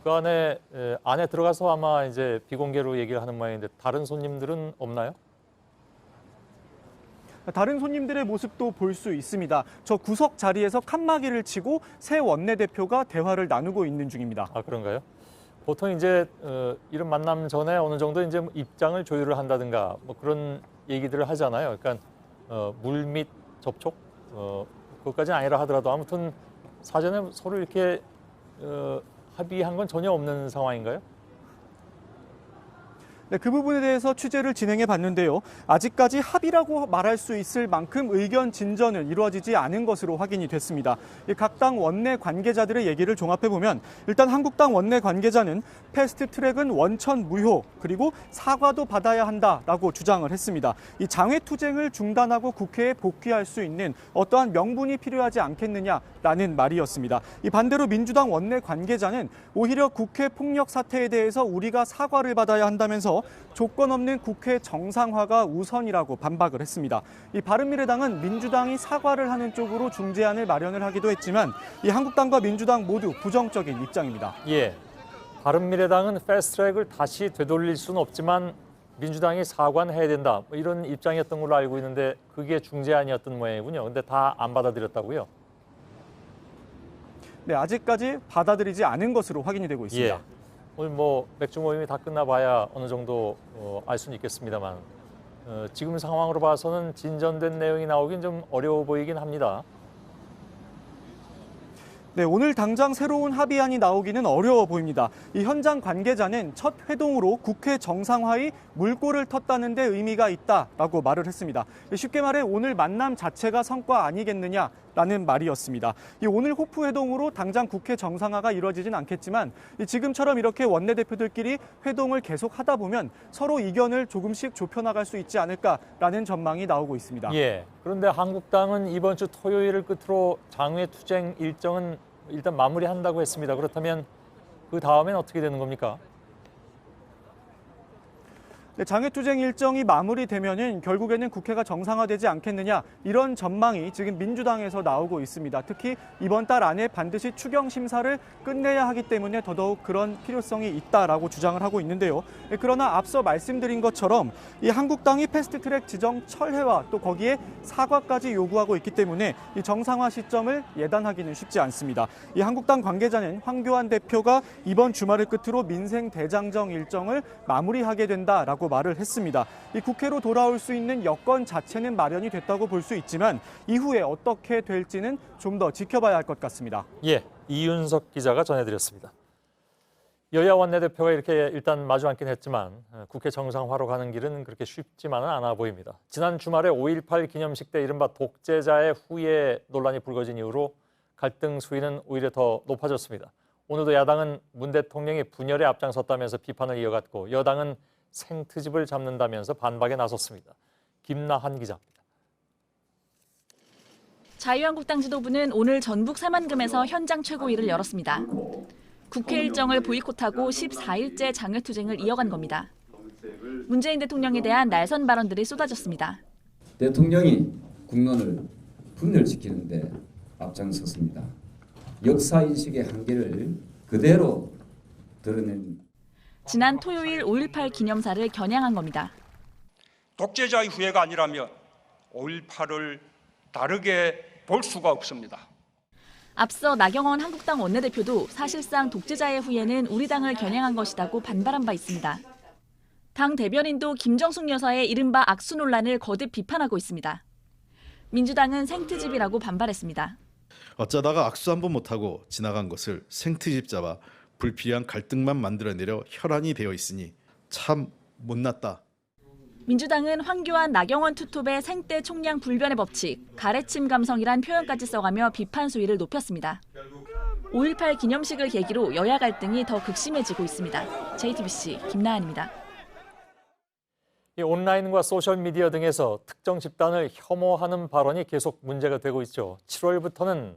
그 안에 들어가서 아마 이제 비공개로 얘기를 하는 모양인데 다른 손님들은 없나요? 다른 손님들의 모습도 볼 수 있습니다. 저 구석 자리에서 칸막이를 치고 새 원내대표가 대화를 나누고 있는 중입니다. 아, 그런가요? 보통 이제 이런 만남 전에 어느 정도 이제 입장을 조율을 한다든가 뭐 그런 얘기들을 하잖아요. 그러니까 물밑 접촉 그것까지는 아니라 하더라도 아무튼 사전에 서로 이렇게 합의한 건 전혀 없는 상황인가요? 네, 그 부분에 대해서 취재를 진행해 봤는데요. 아직까지 합의라고 말할 수 있을 만큼 의견 진전은 이루어지지 않은 것으로 확인이 됐습니다. 각 당 원내 관계자들의 얘기를 종합해 보면 일단 한국당 원내 관계자는 패스트트랙은 원천 무효 그리고 사과도 받아야 한다라고 주장을 했습니다. 이 장외투쟁을 중단하고 국회에 복귀할 수 있는 어떠한 명분이 필요하지 않겠느냐라는 말이었습니다. 이 반대로 민주당 원내 관계자는 오히려 국회 폭력 사태에 대해서 우리가 사과를 받아야 한다면서 조건 없는 국회 정상화가 우선이라고 반박을 했습니다. 이 바른미래당은 민주당이 사과를 하는 쪽으로 중재안을 마련을 하기도 했지만 이 한국당과 민주당 모두 부정적인 입장입니다. 예. 바른미래당은 패스트트랙을 다시 되돌릴 수는 없지만 민주당이 사과는 해야 된다. 뭐 이런 입장이었던 걸로 알고 있는데 그게 중재안이었던 모양이군요. 근데 다 안 받아들였다고요? 네, 아직까지 받아들이지 않은 것으로 확인이 되고 있습니다. 예. 오늘 뭐 맥주 모임이 다 끝나봐야 어느 정도 알 수는 있겠습니다만 지금 상황으로 봐서는 진전된 내용이 나오긴 좀 어려워 보이긴 합니다. 네, 오늘 당장 새로운 합의안이 나오기는 어려워 보입니다. 이 현장 관계자는 첫 회동으로 국회 정상화의 물꼬를 텄다는 데 의미가 있다라고 말을 했습니다. 쉽게 말해 오늘 만남 자체가 성과 아니겠느냐라는 말이었습니다. 이 오늘 호프 회동으로 당장 국회 정상화가 이루어지진 않겠지만 지금처럼 이렇게 원내대표들끼리 회동을 계속 하다 보면 서로 이견을 조금씩 좁혀나갈 수 있지 않을까라는 전망이 나오고 있습니다. 예. 그런데 한국당은 이번 주 토요일을 끝으로 장외투쟁 일정은 일단 마무리한다고 했습니다. 그렇다면 그 다음엔 어떻게 되는 겁니까? 장애투쟁 일정이 마무리되면은 결국에는 국회가 정상화되지 않겠느냐 이런 전망이 지금 민주당에서 나오고 있습니다. 특히 이번 달 안에 반드시 추경 심사를 끝내야 하기 때문에 더더욱 그런 필요성이 있다라고 주장을 하고 있는데요. 그러나 앞서 말씀드린 것처럼 이 한국당이 패스트트랙 지정 철회와 또 거기에 사과까지 요구하고 있기 때문에 이 정상화 시점을 예단하기는 쉽지 않습니다. 이 한국당 관계자는 황교안 대표가 이번 주말을 끝으로 민생 대장정 일정을 마무리하게 된다라고 말을 했습니다. 이 국회로 돌아올 수 있는 여건 자체는 마련이 됐다고 볼 수 있지만 이후에 어떻게 될지는 좀 더 지켜봐야 할 것 같습니다. 예, 이윤석 기자가 전해드렸습니다. 여야 원내대표가 이렇게 일단 마주 앉긴 했지만 국회 정상화로 가는 길은 그렇게 쉽지만은 않아 보입니다. 지난 주말에 5.18 기념식 때 이른바 독재자의 후예 논란이 불거진 이후로 갈등 수위는 오히려 더 높아졌습니다. 오늘도 야당은 문 대통령이 분열에 앞장섰다면서 비판을 이어갔고 여당은 생트집을 잡는다면서 반박에 나섰습니다. 김나한 기자입니다. 자유한국당 지도부는 오늘 전북 사만금에서 현장 최고위를 열었습니다. 국회 일정을 보이콧하고 14일째 장외투쟁을 이어간 겁니다. 문재인 대통령에 대한 날선 발언들이 쏟아졌습니다. 대통령이 국론을 분열시키는 데 앞장섰습니다. 역사인식의 한계를 그대로 드러낸 지난 토요일 5.18 기념사를 겨냥한 겁니다. 독재자의 후예가 아니라면 5.18을 다르게 볼 수가 없습니다. 앞서 나경원 한국당 원내대표도 사실상 독재자의 후예는 우리 당을 겨냥한 것이라고 반발한 바 있습니다. 당 대변인도 김정숙 여사의 이른바 악수 논란을 거듭 비판하고 있습니다. 민주당은 생트집이라고 반발했습니다. 어쩌다가 악수 한 번 못하고 지나간 것을 생트집 잡아 불필요한 갈등만 만들어내려 혈안이 되어 있으니 참 못났다. 민주당은 황교안 나경원 투톱의 생떼 총량 불변의 법칙, 가래침 감성이란 표현까지 써가며 비판 수위를 높였습니다. 5.18 기념식을 계기로 여야 갈등이 더 극심해지고 있습니다. JTBC 김나한입니다. 온라인과 소셜미디어 등에서 특정 집단을 혐오하는 발언이 계속 문제가 되고 있죠. 7월부터는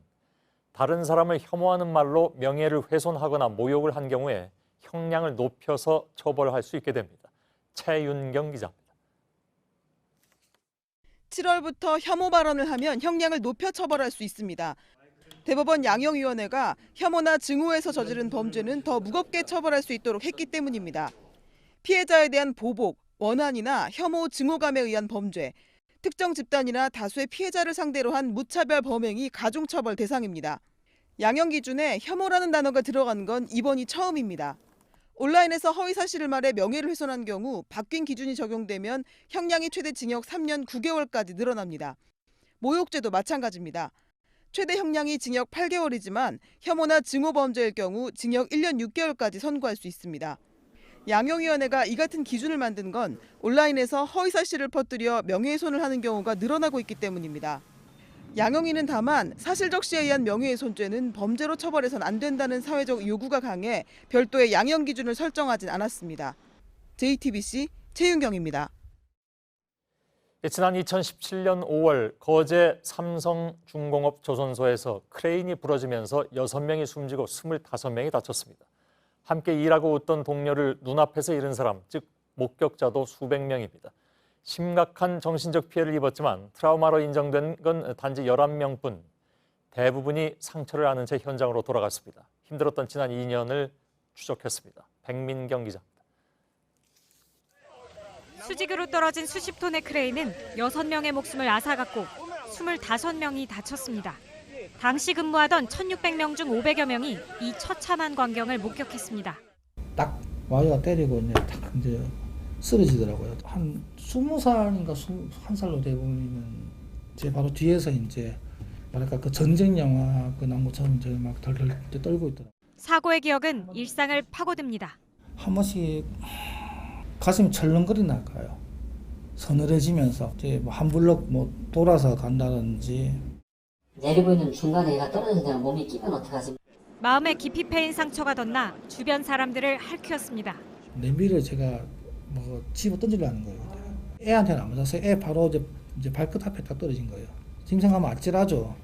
다른 사람을 혐오하는 말로 명예를 훼손하거나 모욕을 한 경우에 형량을 높여서 처벌할 수 있게 됩니다. 최윤경 기자입니다. 7월부터 혐오 발언을 하면 형량을 높여 처벌할 수 있습니다. 대법원 양형위원회가 혐오나 증오에서 저지른 범죄는 더 무겁게 처벌할 수 있도록 했기 때문입니다. 피해자에 대한 보복, 원한이나 혐오, 증오감에 의한 범죄, 특정 집단이나 다수의 피해자를 상대로 한 무차별 범행이 가중처벌 대상입니다. 양형 기준에 혐오라는 단어가 들어간 건 이번이 처음입니다. 온라인에서 허위 사실을 말해 명예를 훼손한 경우 바뀐 기준이 적용되면 형량이 최대 징역 3년 9개월까지 늘어납니다. 모욕죄도 마찬가지입니다. 최대 형량이 징역 8개월이지만 혐오나 증오 범죄일 경우 징역 1년 6개월까지 선고할 수 있습니다. 양형위원회가 이 같은 기준을 만든 건 온라인에서 허위 사실을 퍼뜨려 명예훼손을 하는 경우가 늘어나고 있기 때문입니다. 양형위는 다만 사실적 시에 의한 명예훼손죄는 범죄로 처벌해서는 안 된다는 사회적 요구가 강해 별도의 양형 기준을 설정하진 않았습니다. JTBC 최윤경입니다. 지난 2017년 5월 거제 삼성중공업 조선소에서 크레인이 부러지면서 6명이 숨지고 25명이 다쳤습니다. 함께 일하고 웃던 동료를 눈앞에서 잃은 사람, 즉 목격자도 수백 명입니다. 심각한 정신적 피해를 입었지만 트라우마로 인정된 건 단지 11명뿐. 대부분이 상처를 안은 채 현장으로 돌아갔습니다. 힘들었던 지난 2년을 추적했습니다. 백민경 기자입니다. 수직으로 떨어진 수십 톤의 크레인은 6명의 목숨을 앗아갔고 25명이 다쳤습니다. 당시 근무하던 1,600명 중 500여 명이 이 처참한 광경을 목격했습니다. 딱 와이어가 때리고 이제 쓰러지더라고요. 한 20살인가 21살로 되보면 제 바로 뒤에서 이제 뭐랄까 그 전쟁 영화 그 나무처럼 이제 막 덜덜 떨고 있더라고요. 사고의 기억은 일상을 파고듭니다. 한 번씩 가슴이 철렁거리나 할까요? 서늘해지면서 이제 뭐 한 블럭 뭐 돌아서 간다든지. 내리고 있는 중간에 얘가 떨어져서 몸이 끼면 어떡하지? 마음에 깊이 패인 상처가 덧나 주변 사람들을 할퀴었습니다. 냄비를 제가 뭐 집어 던지려는 거예요. 애한테는 안 맞았어요. 애 바로 이제 발끝 앞에 딱 떨어진 거예요. 지금 생각하면 아찔하죠.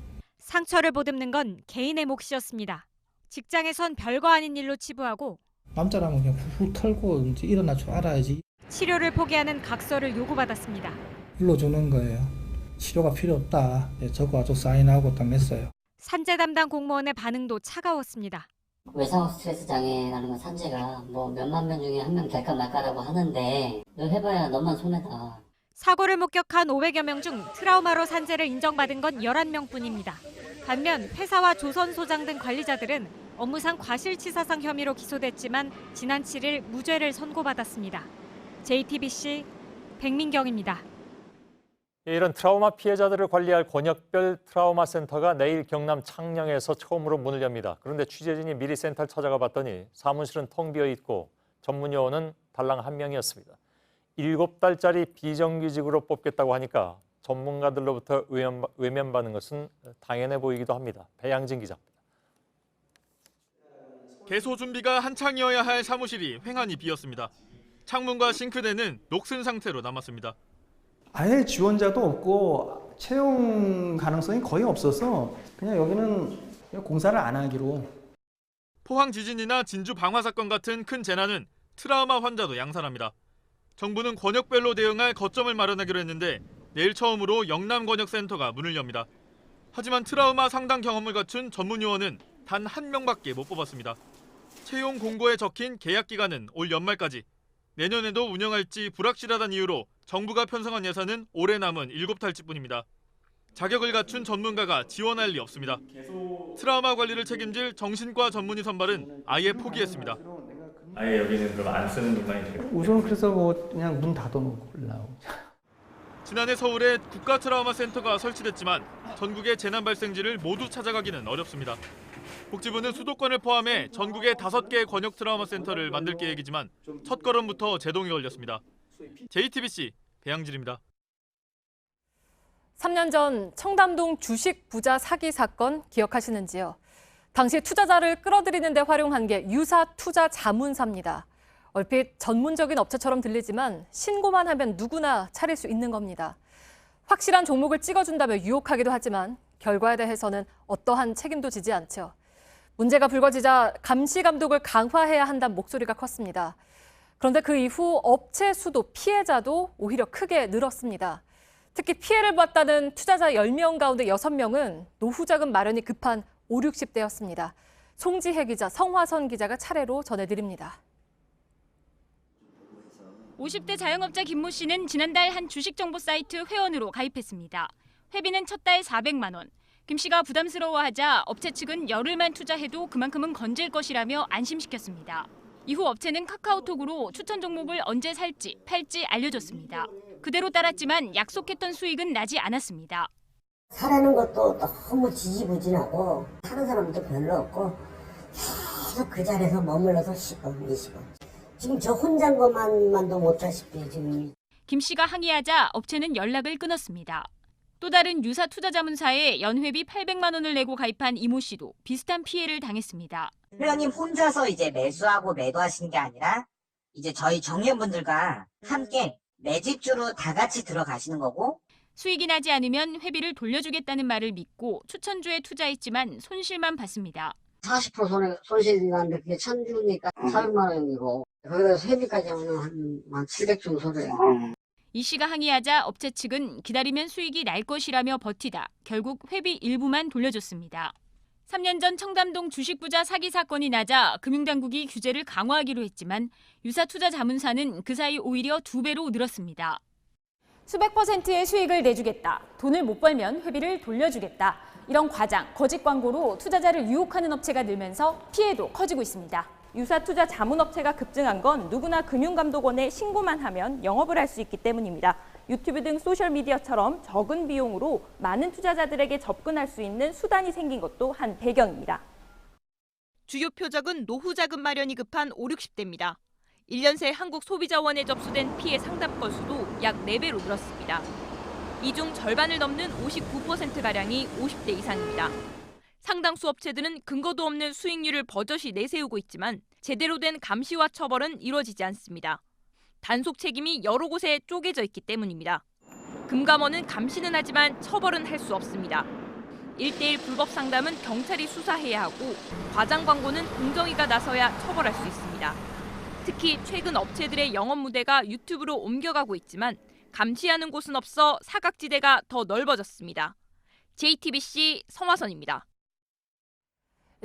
상처를 보듬는 건 개인의 몫이었습니다. 직장에선 별거 아닌 일로 치부하고 남자라면 그냥 훅 털고 이제 일어날 줄 알아야지. 치료를 포기하는 각서를 요구받았습니다. 일러주는 거예요. 치료가 필요 없다. 적어가지고 사인하고 딱 냈어요. 산재 담당 공무원의 반응도 차가웠습니다. 외상후 스트레스 장애라는 건 산재가 뭐 몇만 명 중에 한 명 될까 말까라고 하는데 너 해봐야 너만 손해다. 사고를 목격한 500여 명 중 트라우마로 산재를 인정받은 건 11명뿐입니다. 반면 회사와 조선 소장 등 관리자들은 업무상 과실치사상 혐의로 기소됐지만 지난 7일 무죄를 선고받았습니다. JTBC 백민경입니다. 이런 트라우마 피해자들을 관리할 권역별 트라우마 센터가 내일 경남 창녕에서 처음으로 문을 엽니다. 그런데 취재진이 미리 센터를 찾아가 봤더니 사무실은 텅 비어 있고 전문 요원은 달랑 1명이었습니다. 7달짜리 비정규직으로 뽑겠다고 하니까 전문가들로부터 외면받는 것은 당연해 보이기도 합니다. 배양진 기자입니다. 개소 준비가 한창이어야 할 사무실이 횡하니 비었습니다. 창문과 싱크대는 녹슨 상태로 남았습니다. 아예 지원자도 없고 채용 가능성이 거의 없어서 그냥 여기는 그냥 공사를 안 하기로. 포항 지진이나 진주 방화 사건 같은 큰 재난은 트라우마 환자도 양산합니다. 정부는 권역별로 대응할 거점을 마련하기로 했는데 내일 처음으로 영남권역센터가 문을 엽니다. 하지만 트라우마 상담 경험을 갖춘 전문 요원은 단 1명밖에 못 뽑았습니다. 채용 공고에 적힌 계약 기간은 올 연말까지. 내년에도 운영할지 불확실하다는 이유로 정부가 편성한 예산은 올해 남은 7달치뿐입니다. 자격을 갖춘 전문가가 지원할 리 없습니다. 트라우마 관리를 책임질 정신과 전문의 선발은 아예 포기했습니다. 아예 여기는 그럼 안 쓰는 공간이 되겠군요. 우선 그래서 뭐 그냥 문 닫아놓고 나오고. 지난해 서울에 국가 트라우마 센터가 설치됐지만 전국의 재난 발생지를 모두 찾아가기는 어렵습니다. 복지부는 수도권을 포함해 전국에 5개 권역 트라우마 센터를 만들 계획이지만 첫걸음부터 제동이 걸렸습니다. JTBC 배양진입니다. 3년 전 청담동 주식 부자 사기 사건 기억하시는지요? 당시 투자자를 끌어들이는 데 활용한 게 유사 투자 자문사입니다. 얼핏 전문적인 업체처럼 들리지만 신고만 하면 누구나 차릴 수 있는 겁니다. 확실한 종목을 찍어준다며 유혹하기도 하지만 결과에 대해서는 어떠한 책임도 지지 않죠. 문제가 불거지자 감시 감독을 강화해야 한다는 목소리가 컸습니다. 그런데 그 이후 업체 수도 피해자도 오히려 크게 늘었습니다. 특히 피해를 봤다는 투자자 10명 가운데 6명은 노후자금 마련이 급한 5, 60대였습니다. 송지혜 기자, 성화선 기자가 차례로 전해드립니다. 50대 자영업자 김모 씨는 지난달 한 주식정보 사이트 회원으로 가입했습니다. 회비는 첫 달 400만 원. 김 씨가 부담스러워하자 업체 측은 열흘만 투자해도 그만큼은 건질 것이라며 안심시켰습니다. 이후 업체는 카카오톡으로 추천 종목을 언제 살지, 팔지 알려줬습니다. 그대로 따랐지만 약속했던 수익은 나지 않았습니다. 사라는 것도 너무 지지부진하고 사는 사람도 별로 없고 계속 그 자리에서 머물러서 10원, 20원. 지금 저 혼자인 것만도 못하시피 지금. 김 씨가 항의하자 업체는 연락을 끊었습니다. 또 다른 유사 투자자문사에 연회비 800만 원을 내고 가입한 이모 씨도 비슷한 피해를 당했습니다. 회원님 혼자서 이제 매수하고 매도하시는 게 아니라 이제 저희 정회원분들과 함께 매집주로 다 같이 들어가시는 거고 수익이 나지 않으면 회비를 돌려주겠다는 말을 믿고 추천주에 투자했지만 손실만 봤습니다. 40% 손실이 나는데 그게 1000주니까 400만 원이고 거기다 회비까지 하면 한 700 정도 소리예요. 이 씨가 항의하자 업체 측은 기다리면 수익이 날 것이라며 버티다 결국 회비 일부만 돌려줬습니다. 3년 전 청담동 주식부자 사기 사건이 나자 금융당국이 규제를 강화하기로 했지만 유사 투자 자문사는 그 사이 오히려 2배로 늘었습니다. 수백 %의 수익을 내주겠다. 돈을 못 벌면 회비를 돌려주겠다. 이런 과장, 거짓 광고로 투자자를 유혹하는 업체가 늘면서 피해도 커지고 있습니다. 유사 투자 자문업체가 급증한 건 누구나 금융감독원에 신고만 하면 영업을 할 수 있기 때문입니다. 유튜브 등 소셜미디어처럼 적은 비용으로 많은 투자자들에게 접근할 수 있는 수단이 생긴 것도 한 배경입니다. 주요 표적은 노후자금 마련이 급한 5, 60대입니다. 1년 새 한국소비자원에 접수된 피해 상담 건수도 약 4배로 늘었습니다. 이 중 절반을 넘는 59%가량이 50대 이상입니다. 상당수 업체들은 근거도 없는 수익률을 버젓이 내세우고 있지만 제대로 된 감시와 처벌은 이루어지지 않습니다. 단속 책임이 여러 곳에 쪼개져 있기 때문입니다. 금감원은 감시는 하지만 처벌은 할 수 없습니다. 1:1 불법 상담은 경찰이 수사해야 하고 과장 광고는 공정위가 나서야 처벌할 수 있습니다. 특히 최근 업체들의 영업 무대가 유튜브로 옮겨가고 있지만 감시하는 곳은 없어 사각지대가 더 넓어졌습니다. JTBC 성화선입니다.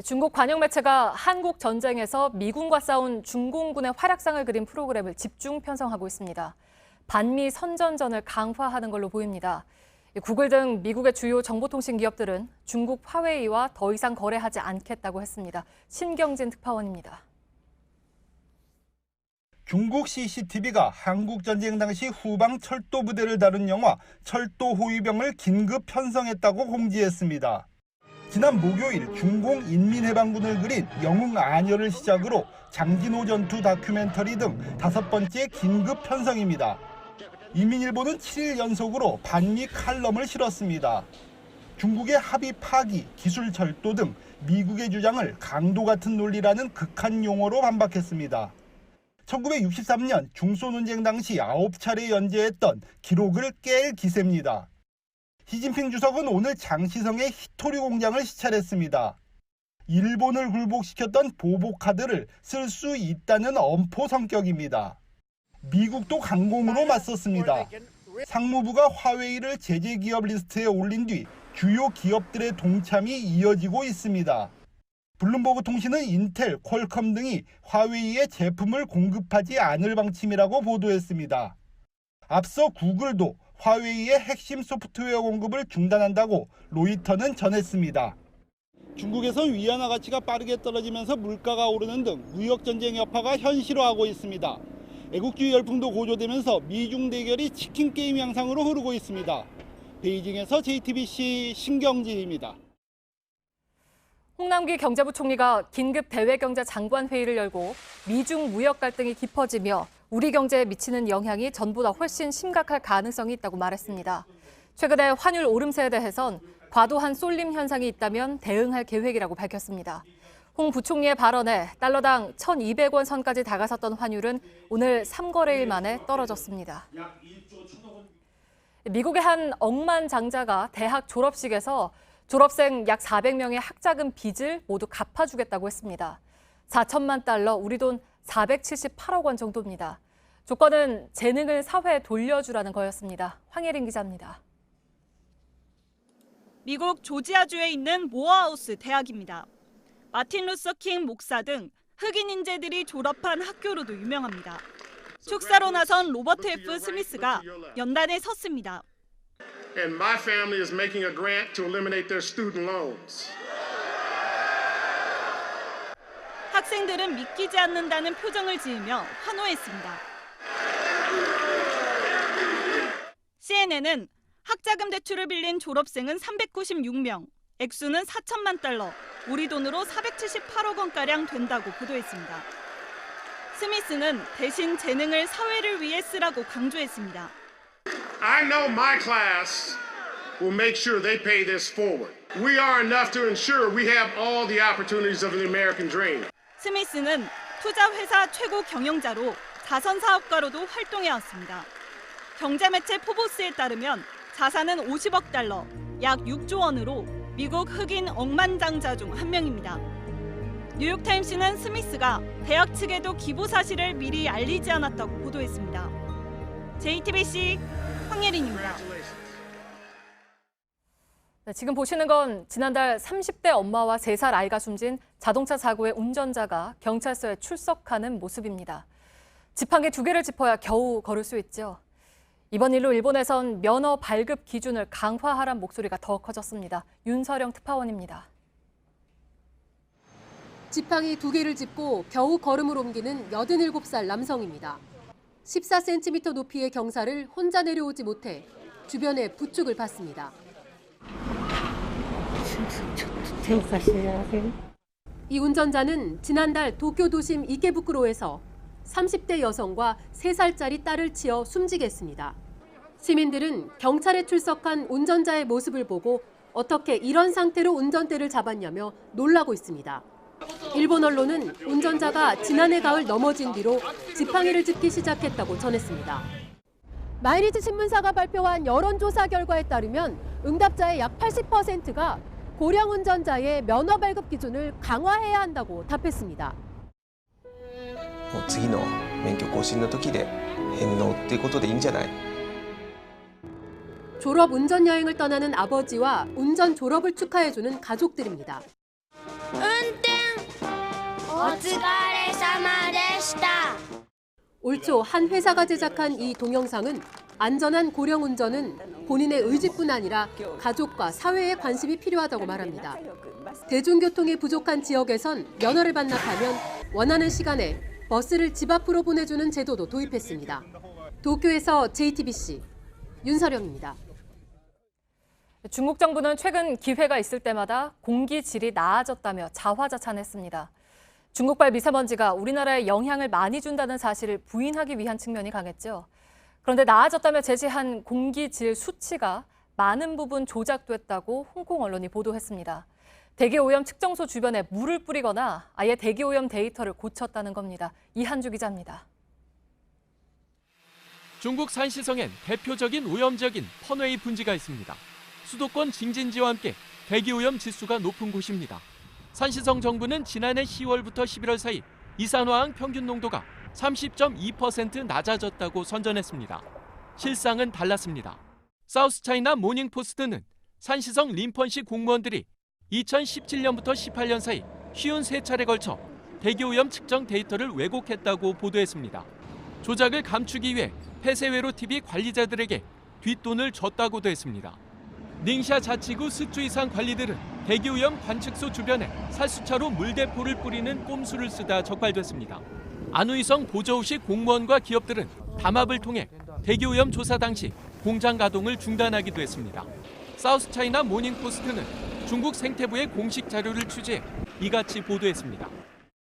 중국 관영 매체가 한국 전쟁에서 미군과 싸운 중공군의 활약상을 그린 프로그램을 집중 편성하고 있습니다. 반미 선전전을 강화하는 걸로 보입니다. 구글 등 미국의 주요 정보통신 기업들은 중국 화웨이와 더 이상 거래하지 않겠다고 했습니다. 신경진 특파원입니다. 중국 CCTV가 한국 전쟁 당시 후방 철도 부대를 다룬 영화 철도 호위병을 긴급 편성했다고 공지했습니다. 지난 목요일 중공 인민해방군을 그린 영웅 아녀를 시작으로 장진호 전투 다큐멘터리 등 5번째 긴급 편성입니다. 인민일보는 7일 연속으로 반미 칼럼을 실었습니다. 중국의 합의 파기, 기술 절도 등 미국의 주장을 강도 같은 논리라는 극한 용어로 반박했습니다. 1963년 중소논쟁 당시 9차례 연재했던 기록을 깰 기세입니다. 시진핑 주석은 오늘 장시성의 히토리 공장을 시찰했습니다. 일본을 굴복시켰던 보복카드를 쓸 수 있다는 엄포 성격입니다. 미국도 강공으로 맞섰습니다. 상무부가 화웨이를 제재 기업 리스트에 올린 뒤 주요 기업들의 동참이 이어지고 있습니다. 블룸버그 통신은 인텔, 퀄컴 등이 화웨이에 제품을 공급하지 않을 방침이라고 보도했습니다. 앞서 구글도 화웨이의 핵심 소프트웨어 공급을 중단한다고 로이터는 전했습니다. 중국에선 위안화 가치가 빠르게 떨어지면서 물가가 오르는 등 무역 전쟁 여파가 현실화하고 있습니다. 애국주의 열풍도 고조되면서 미중 대결이 치킨 게임 양상으로 흐르고 있습니다. 베이징에서 JTBC 신경진입니다. 홍남기 경제부총리가 긴급 대외경제장관회의를 열고 미중 무역 갈등이 깊어지며 우리 경제에 미치는 영향이 전보다 훨씬 심각할 가능성이 있다고 말했습니다. 최근에 환율 오름세에 대해선 과도한 쏠림 현상이 있다면 대응할 계획이라고 밝혔습니다. 홍 부총리의 발언에 달러당 1,200원 선까지 다가섰던 환율은 오늘 3거래일 만에 떨어졌습니다. 미국의 한 억만장자가 대학 졸업식에서 졸업생 약 400명의 학자금 빚을 모두 갚아주겠다고 했습니다. 4천만 달러, 우리 돈 478억 원 정도입니다. 조건은 재능을 사회에 돌려주라는 거였습니다. 황예린 기자입니다. 미국 조지아주에 있는 모어하우스 대학입니다. 마틴 루서 킹 목사 등 흑인 인재들이 졸업한 학교로도 유명합니다. 축사로 나선 로버트 F. 스미스가 연단에 섰습니다. And my family is making a grant to eliminate their student loans. 학생들은 믿기지 않는다는 표정을 지으며 환호했습니다. CNN은 학자금 대출을 빌린 졸업생은 396명, 액수는 4천만 달러, 우리 돈으로 478억 원가량 된다고 보도했습니다. 스미스는 대신 재능을 사회를 위해 쓰라고 강조했습니다. I know my class will make sure they pay this forward. We are enough to ensure we have all the opportunities of the American dream. 스미스는 투자회사 최고 경영자로 자선 사업가로도 활동해왔습니다. 경제매체 포브스에 따르면 자산은 50억 달러, 약 6조 원으로 미국 흑인 억만장자 중 한 명입니다. 뉴욕타임스는 스미스가 대학 측에도 기부 사실을 미리 알리지 않았다고 보도했습니다. JTBC 황예린입니다. 네, 지금 보시는 건 지난달 30대 엄마와 3살 아이가 숨진 자동차 사고의 운전자가 경찰서에 출석하는 모습입니다. 지팡이 2개를 짚어야 겨우 걸을 수 있죠. 이번 일로 일본에선 면허 발급 기준을 강화하란 목소리가 더 커졌습니다. 윤서령 특파원입니다. 지팡이 2개를 짚고 겨우 걸음을 옮기는 87살 남성입니다. 14cm 높이의 경사를 혼자 내려오지 못해 주변의 부축을 받습니다. 이 운전자는 지난달 도쿄 도심 이케부쿠로에서 30대 여성과 3살짜리 딸을 치어 숨지게 했습니다. 시민들은 경찰에 출석한 운전자의 모습을 보고 어떻게 이런 상태로 운전대를 잡았냐며 놀라고 있습니다. 일본 언론은 운전자가 지난해 가을 넘어진 뒤로 지팡이를 짚기 시작했다고 전했습니다. 마이리지 신문사가 발표한 여론조사 결과에 따르면 응답자의 약 80%가 고령 운전자의 면허 발급 기준을 강화해야 한다고 답했습니다. もう次の免許更新の時で返納っていうことでいいんじゃない？ 졸업 운전 여행을 떠나는 아버지와 운전 졸업을 축하해주는 가족들입니다. 올 초 한 회사가 제작한 이 동영상은 안전한 고령 운전은 본인의 의지뿐 아니라 가족과 사회의 관심이 필요하다고 말합니다. 대중교통이 부족한 지역에선 면허를 반납하면 원하는 시간에 버스를 집 앞으로 보내주는 제도도 도입했습니다. 도쿄에서 JTBC 윤서령입니다. 중국 정부는 최근 기회가 있을 때마다 공기 질이 나아졌다며 자화자찬했습니다. 중국발 미세먼지가 우리나라에 영향을 많이 준다는 사실을 부인하기 위한 측면이 강했죠. 그런데 나아졌다며 제시한 공기질 수치가 많은 부분 조작됐다고 홍콩 언론이 보도했습니다. 대기오염 측정소 주변에 물을 뿌리거나 아예 대기오염 데이터를 고쳤다는 겁니다. 이한주 기자입니다. 중국 산시성엔 대표적인 오염지역인 펀웨이 분지가 있습니다. 수도권 징진지와 함께 대기오염 지수가 높은 곳입니다. 산시성 정부는 지난해 10월부터 11월 사이 이산화황 평균 농도가 30.2% 낮아졌다고 선전했습니다. 실상은 달랐습니다. 사우스차이나 모닝포스트는 산시성 림펀시 공무원들이 2017년부터 18년 사이 53차례 걸쳐 대기오염 측정 데이터를 왜곡했다고 보도했습니다. 조작을 감추기 위해 폐쇄회로 TV 관리자들에게 뒷돈을 줬다고도 했습니다. 닝샤 자치구 스쭈이상 관리들은 대기오염 관측소 주변에 살수차로 물대포를 뿌리는 꼼수를 쓰다 적발됐습니다. 안우이성 보저우시 공무원과 기업들은 담합을 통해 대기오염 조사 당시 공장 가동을 중단하기도 했습니다. 사우스차이나 모닝포스트는 중국 생태부의 공식 자료를 취재해 이같이 보도했습니다.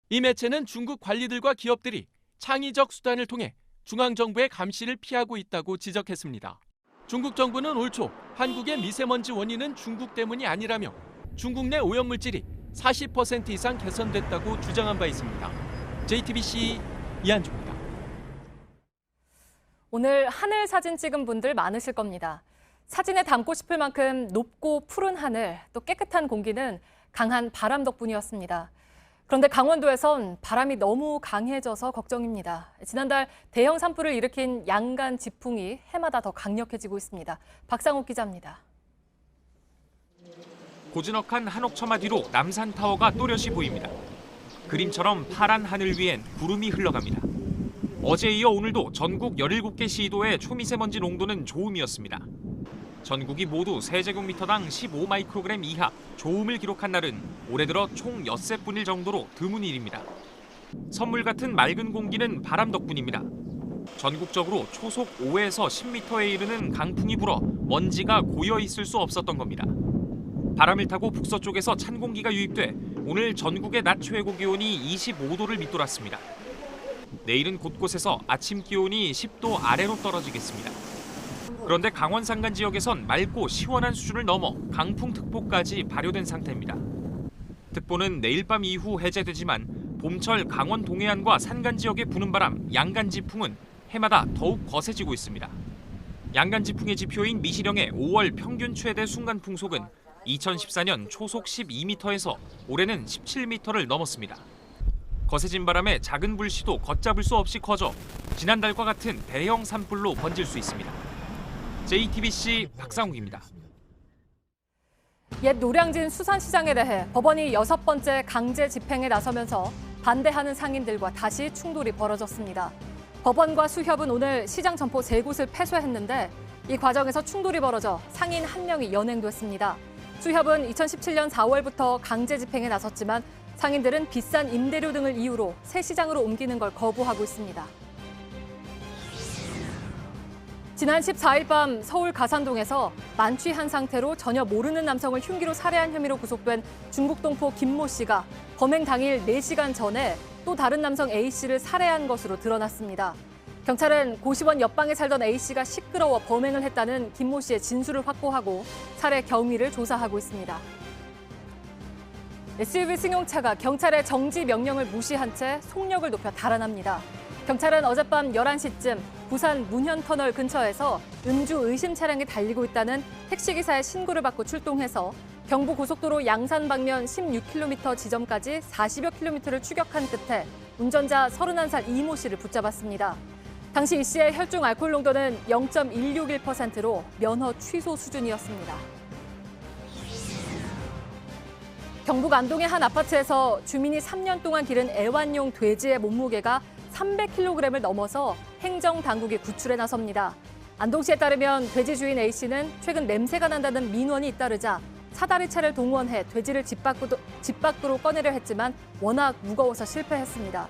이 매체는 중국 관리들과 기업들이 창의적 수단을 통해 중앙정부의 감시를 피하고 있다고 지적했습니다. 중국 정부는 올 초 한국의 미세먼지 원인은 중국 때문이 아니라며 중국 내 오염물질이 40% 이상 개선됐다고 주장한 바 있습니다. JTBC 이한주입니다. 오늘 하늘 사진 찍은 분들 많으실 겁니다. 사진에 담고 싶을 만큼 높고 푸른 하늘, 또 깨끗한 공기는 강한 바람 덕분이었습니다. 그런데 강원도에선 바람이 너무 강해져서 걱정입니다. 지난달 대형 산불을 일으킨 양간 지풍이 해마다 더 강력해지고 있습니다. 박상욱 기자입니다. 고즈넉한 한옥처마 뒤로 남산타워가 또렷이 보입니다. 그림처럼 파란 하늘 위엔 구름이 흘러갑니다. 어제에 이어 오늘도 전국 17개 시도의 초미세먼지 농도는 좋음이었습니다. 전국이 모두 세제곱미터당 15마이크로그램 이하 좋음을 기록한 날은 올해 들어 총 엿새뿐일 정도로 드문 일입니다. 선물 같은 맑은 공기는 바람 덕분입니다. 전국적으로 초속 5에서 10m에 이르는 강풍이 불어 먼지가 고여 있을 수 없었던 겁니다. 바람을 타고 북서쪽에서 찬 공기가 유입돼 오늘 전국의 낮 최고 기온이 25도를 밑돌았습니다. 내일은 곳곳에서 아침 기온이 10도 아래로 떨어지겠습니다. 그런데 강원 산간 지역에선 맑고 시원한 수준을 넘어 강풍특보까지 발효된 상태입니다. 특보는 내일 밤 이후 해제되지만 봄철 강원 동해안과 산간 지역에 부는 바람 양간지풍은 해마다 더욱 거세지고 있습니다. 양간지풍의 지표인 미시령의 5월 평균 최대 순간 풍속은 2014년 초속 12m에서 올해는 17m를 넘었습니다. 거세진 바람에 작은 불씨도 걷잡을 수 없이 커져 지난달과 같은 대형 산불로 번질 수 있습니다. JTBC 박상욱입니다. 옛 노량진 수산시장에 대해 법원이 6번째 강제 집행에 나서면서 반대하는 상인들과 다시 충돌이 벌어졌습니다. 법원과 수협은 오늘 시장 점포 3곳을 폐쇄했는데 이 과정에서 충돌이 벌어져 상인 1명이 연행됐습니다. 수협은 2017년 4월부터 강제 집행에 나섰지만 상인들은 비싼 임대료 등을 이유로 새 시장으로 옮기는 걸 거부하고 있습니다. 지난 14일 밤 서울 가산동에서 만취한 상태로 전혀 모르는 남성을 흉기로 살해한 혐의로 구속된 중국 동포 김모 씨가 범행 당일 4시간 전에 또 다른 남성 A 씨를 살해한 것으로 드러났습니다. 경찰은 고시원 옆방에 살던 A 씨가 시끄러워 범행을 했다는 김모 씨의 진술을 확보하고 살해 경위를 조사하고 있습니다. SUV 승용차가 경찰의 정지 명령을 무시한 채 속력을 높여 달아납니다. 경찰은 어젯밤 11시쯤 부산 문현터널 근처에서 음주 의심 차량이 달리고 있다는 택시기사의 신고를 받고 출동해서 경부고속도로 양산 방면 16km 지점까지 40여 킬로미터를 추격한 끝에 운전자 31살 이모 씨를 붙잡았습니다. 당시 이 씨의 혈중 알코올 농도는 0.161%로 면허 취소 수준이었습니다. 경북 안동의 한 아파트에서 주민이 3년 동안 기른 애완용 돼지의 몸무게가 300kg을 넘어서 행정당국이 구출에 나섭니다. 안동시에 따르면 돼지 주인 A씨는 최근 냄새가 난다는 민원이 잇따르자 사다리차를 동원해 돼지를 집 밖으로 꺼내려 했지만 워낙 무거워서 실패했습니다.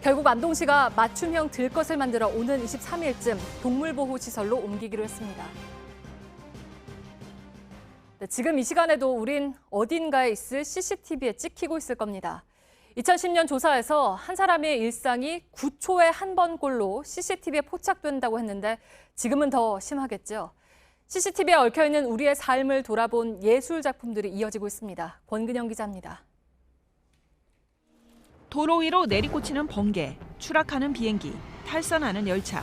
결국 안동시가 맞춤형 들것을 만들어 오는 23일쯤 동물보호시설로 옮기기로 했습니다. 네, 지금 이 시간에도 우린 어딘가에 있을 CCTV에 찍히고 있을 겁니다. 2010년 조사에서 한 사람의 일상이 9초에 한 번꼴로 CCTV에 포착된다고 했는데 지금은 더 심하겠죠. CCTV에 얽혀있는 우리의 삶을 돌아본 예술 작품들이 이어지고 있습니다. 권근영 기자입니다. 도로 위로 내리꽂히는 번개, 추락하는 비행기, 탈선하는 열차.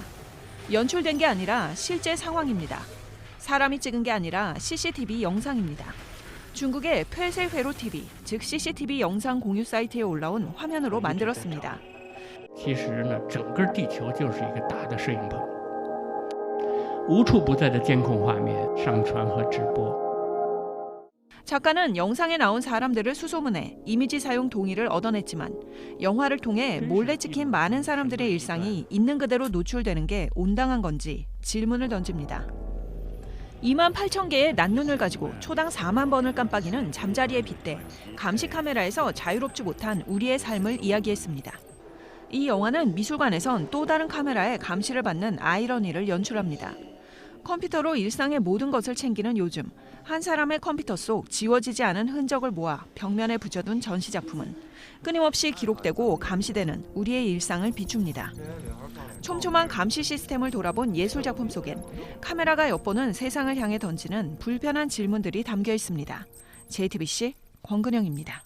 연출된 게 아니라 실제 상황입니다. 사람이 찍은 게 아니라 CCTV 영상입니다. 중국의 폐쇄회로 TV, 즉 CCTV 영상 공유 사이트에 올라온 화면으로 만들었습니다. 其实呢，整个地球就是一个大的摄影棚，无处不在的监控画面上传和直播。 작가는 영상에 나온 사람들을 수소문해 이미지 사용 동의를 얻어냈지만 영화를 통해 몰래 찍힌 많은 사람들의 일상이 있는 그대로 노출되는 게 온당한 건지 질문을 던집니다. 28,000개의 난눈을 가지고 초당 4만 번을 깜빡이는 잠자리에 빗대 감시 카메라에서 자유롭지 못한 우리의 삶을 이야기했습니다. 이 영화는 미술관에선 또 다른 카메라의 감시를 받는 아이러니를 연출합니다. 컴퓨터로 일상의 모든 것을 챙기는 요즘, 한 사람의 컴퓨터 속 지워지지 않은 흔적을 모아 벽면에 붙여둔 전시작품은 끊임없이 기록되고 감시되는 우리의 일상을 비춥니다. 촘촘한 감시 시스템을 돌아본 예술작품 속엔 카메라가 엿보는 세상을 향해 던지는 불편한 질문들이 담겨 있습니다. JTBC 권근영입니다.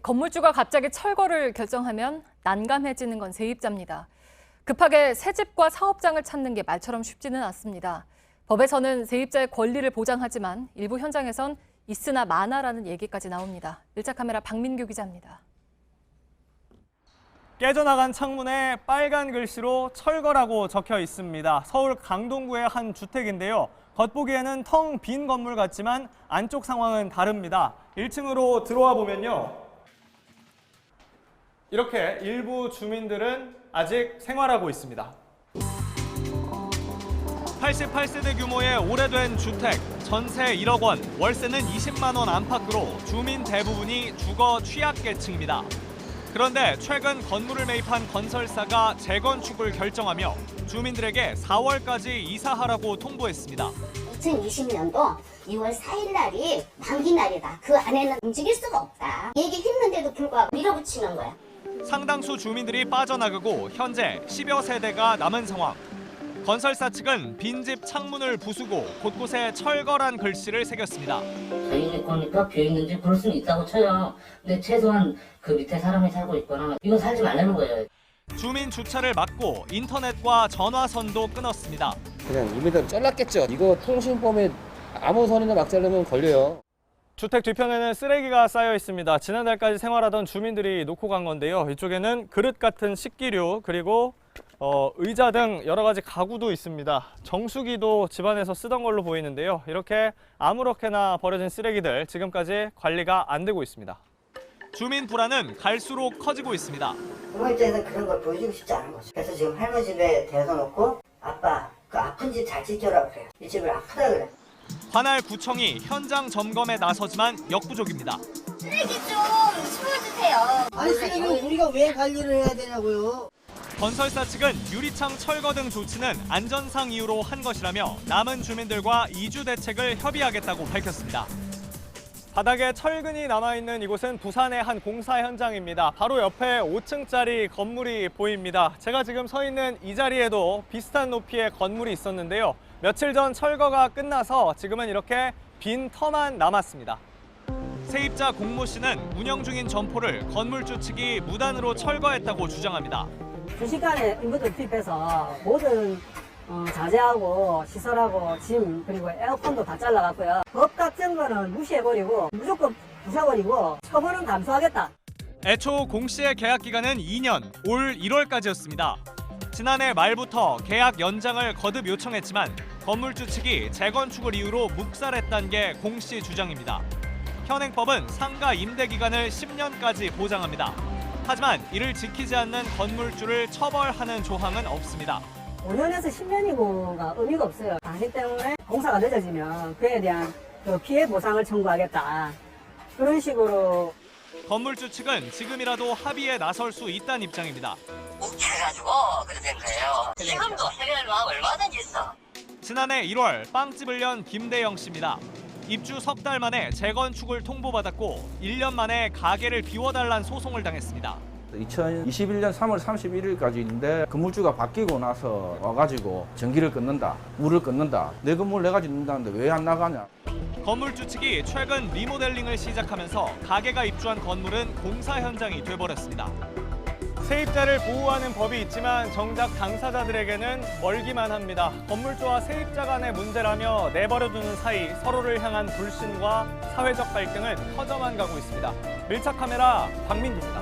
건물주가 갑자기 철거를 결정하면 난감해지는 건 세입자입니다. 급하게 새 집과 사업장을 찾는 게 말처럼 쉽지는 않습니다. 법에서는 세입자의 권리를 보장하지만 일부 현장에선 있으나 마나라는 얘기까지 나옵니다. 일자카메라 박민규 기자입니다. 깨져나간 창문에 빨간 글씨로 철거라고 적혀 있습니다. 서울 강동구의 한 주택인데요. 겉보기에는 텅 빈 건물 같지만 안쪽 상황은 다릅니다. 1층으로 들어와 보면요. 이렇게 일부 주민들은 아직 생활하고 있습니다. 88세대 규모의 오래된 주택, 전세 1억 원, 월세는 20만 원 안팎으로 주민 대부분이 주거 취약계층입니다. 그런데 최근 건물을 매입한 건설사가 재건축을 결정하며 주민들에게 4월까지 이사하라고 통보했습니다. 2020년도 2월 4일 날이 만기 날이다. 그 안에는 움직일 수가 없다. 얘기했는데도 불구하고 밀어붙이는 거야. 상당수 주민들이 빠져나가고 현재 10여 세대가 남은 상황. 건설사 측은 빈집 창문을 부수고 곳곳에 철거란 글씨를 새겼습니다. 저희 거니까 비어있는지 그럴 수는 있다고 쳐요. 근데 최소한 그 밑에 사람이 살고 있거나 이건 살지 말라는 거예요. 주민 주차를 막고 인터넷과 전화선도 끊었습니다. 그냥 2m 잘랐겠죠. 이거 통신법에 아무 선이나 막 자르면 걸려요. 주택 뒤편에는 쓰레기가 쌓여 있습니다. 지난달까지 생활하던 주민들이 놓고 간 건데요. 이쪽에는 그릇 같은 식기류 그리고 의자 등 여러 가지 가구도 있습니다. 정수기도 집안에서 쓰던 걸로 보이는데요. 이렇게 아무렇게나 버려진 쓰레기들 지금까지 관리가 안 되고 있습니다. 주민 불안은 갈수록 커지고 있습니다. 부모 입장에서 그런 걸 보여주고 싶지 않은 거죠. 그래서 지금 할머니 집에 데려다 놓고 아빠 그 아픈 집 잘 지켜라 그래요. 이 집을 아프다 그래. 관할 구청이 현장 점검에 나서지만 역부족입니다. 쓰레기 좀 치워주세요. 아니 쓰레기는 우리가 왜 관리를 해야 되냐고요. 건설사 측은 유리창 철거 등 조치는 안전상 이유로 한 것이라며 남은 주민들과 이주 대책을 협의하겠다고 밝혔습니다. 바닥에 철근이 남아있는 이곳은 부산의 한 공사 현장입니다. 바로 옆에 5층짜리 건물이 보입니다. 제가 지금 서 있는 이 자리에도 비슷한 높이의 건물이 있었는데요. 며칠 전 철거가 끝나서 지금은 이렇게 빈 터만 남았습니다. 세입자 공모 씨는 운영 중인 점포를 건물주 측이 무단으로 철거했다고 주장합니다. 순식간에 인부터 투입해서 모든 자재하고 시설하고 짐 그리고 에어컨도 다 잘라갔고요. 법 같은 거는 무시해버리고 무조건 부숴버리고 처벌은 감수하겠다. 애초 공 씨의 계약 기간은 2년, 올 1월까지였습니다. 지난해 말부터 계약 연장을 거듭 요청했지만 건물주 측이 재건축을 이유로 묵살했다는 게 공 씨 주장입니다. 현행법은 상가 임대 기간을 10년까지 보장합니다. 하지만 이를 지키지 않는 건물주를 처벌하는 조항은 없습니다. 5년에서 10년이고가 의미가 없어요. 당신 때문에 공사가 늦어지면 그에 대한 그 피해 보상을 청구하겠다. 그런 식으로 건물주 측은 지금이라도 합의에 나설 수 있다는 입장입니다. 묵혀가지고 그렇게 된 거예요. 지금도 해결할 마음 얼마든지 있어. 지난해 1월 빵집을 연 김대영 씨입니다. 입주 석 달 만에 재건축을 통보받았고 1년 만에 가게를 비워달란 소송을 당했습니다. 2021년 3월 31일까지인데 건물주가 바뀌고 나서 와가지고 전기를 끊는다, 물을 끊는다. 내 건물 내가 짓는다는데 왜 안 나가냐. 건물주 측이 최근 리모델링을 시작하면서 가게가 입주한 건물은 공사 현장이 돼버렸습니다. 세입자를 보호하는 법이 있지만 정작 당사자들에게는 멀기만 합니다. 건물주와 세입자 간의 문제라며 내버려두는 사이 서로를 향한 불신과 사회적 갈등은 커져만 가고 있습니다. 밀착 카메라 박민기입니다.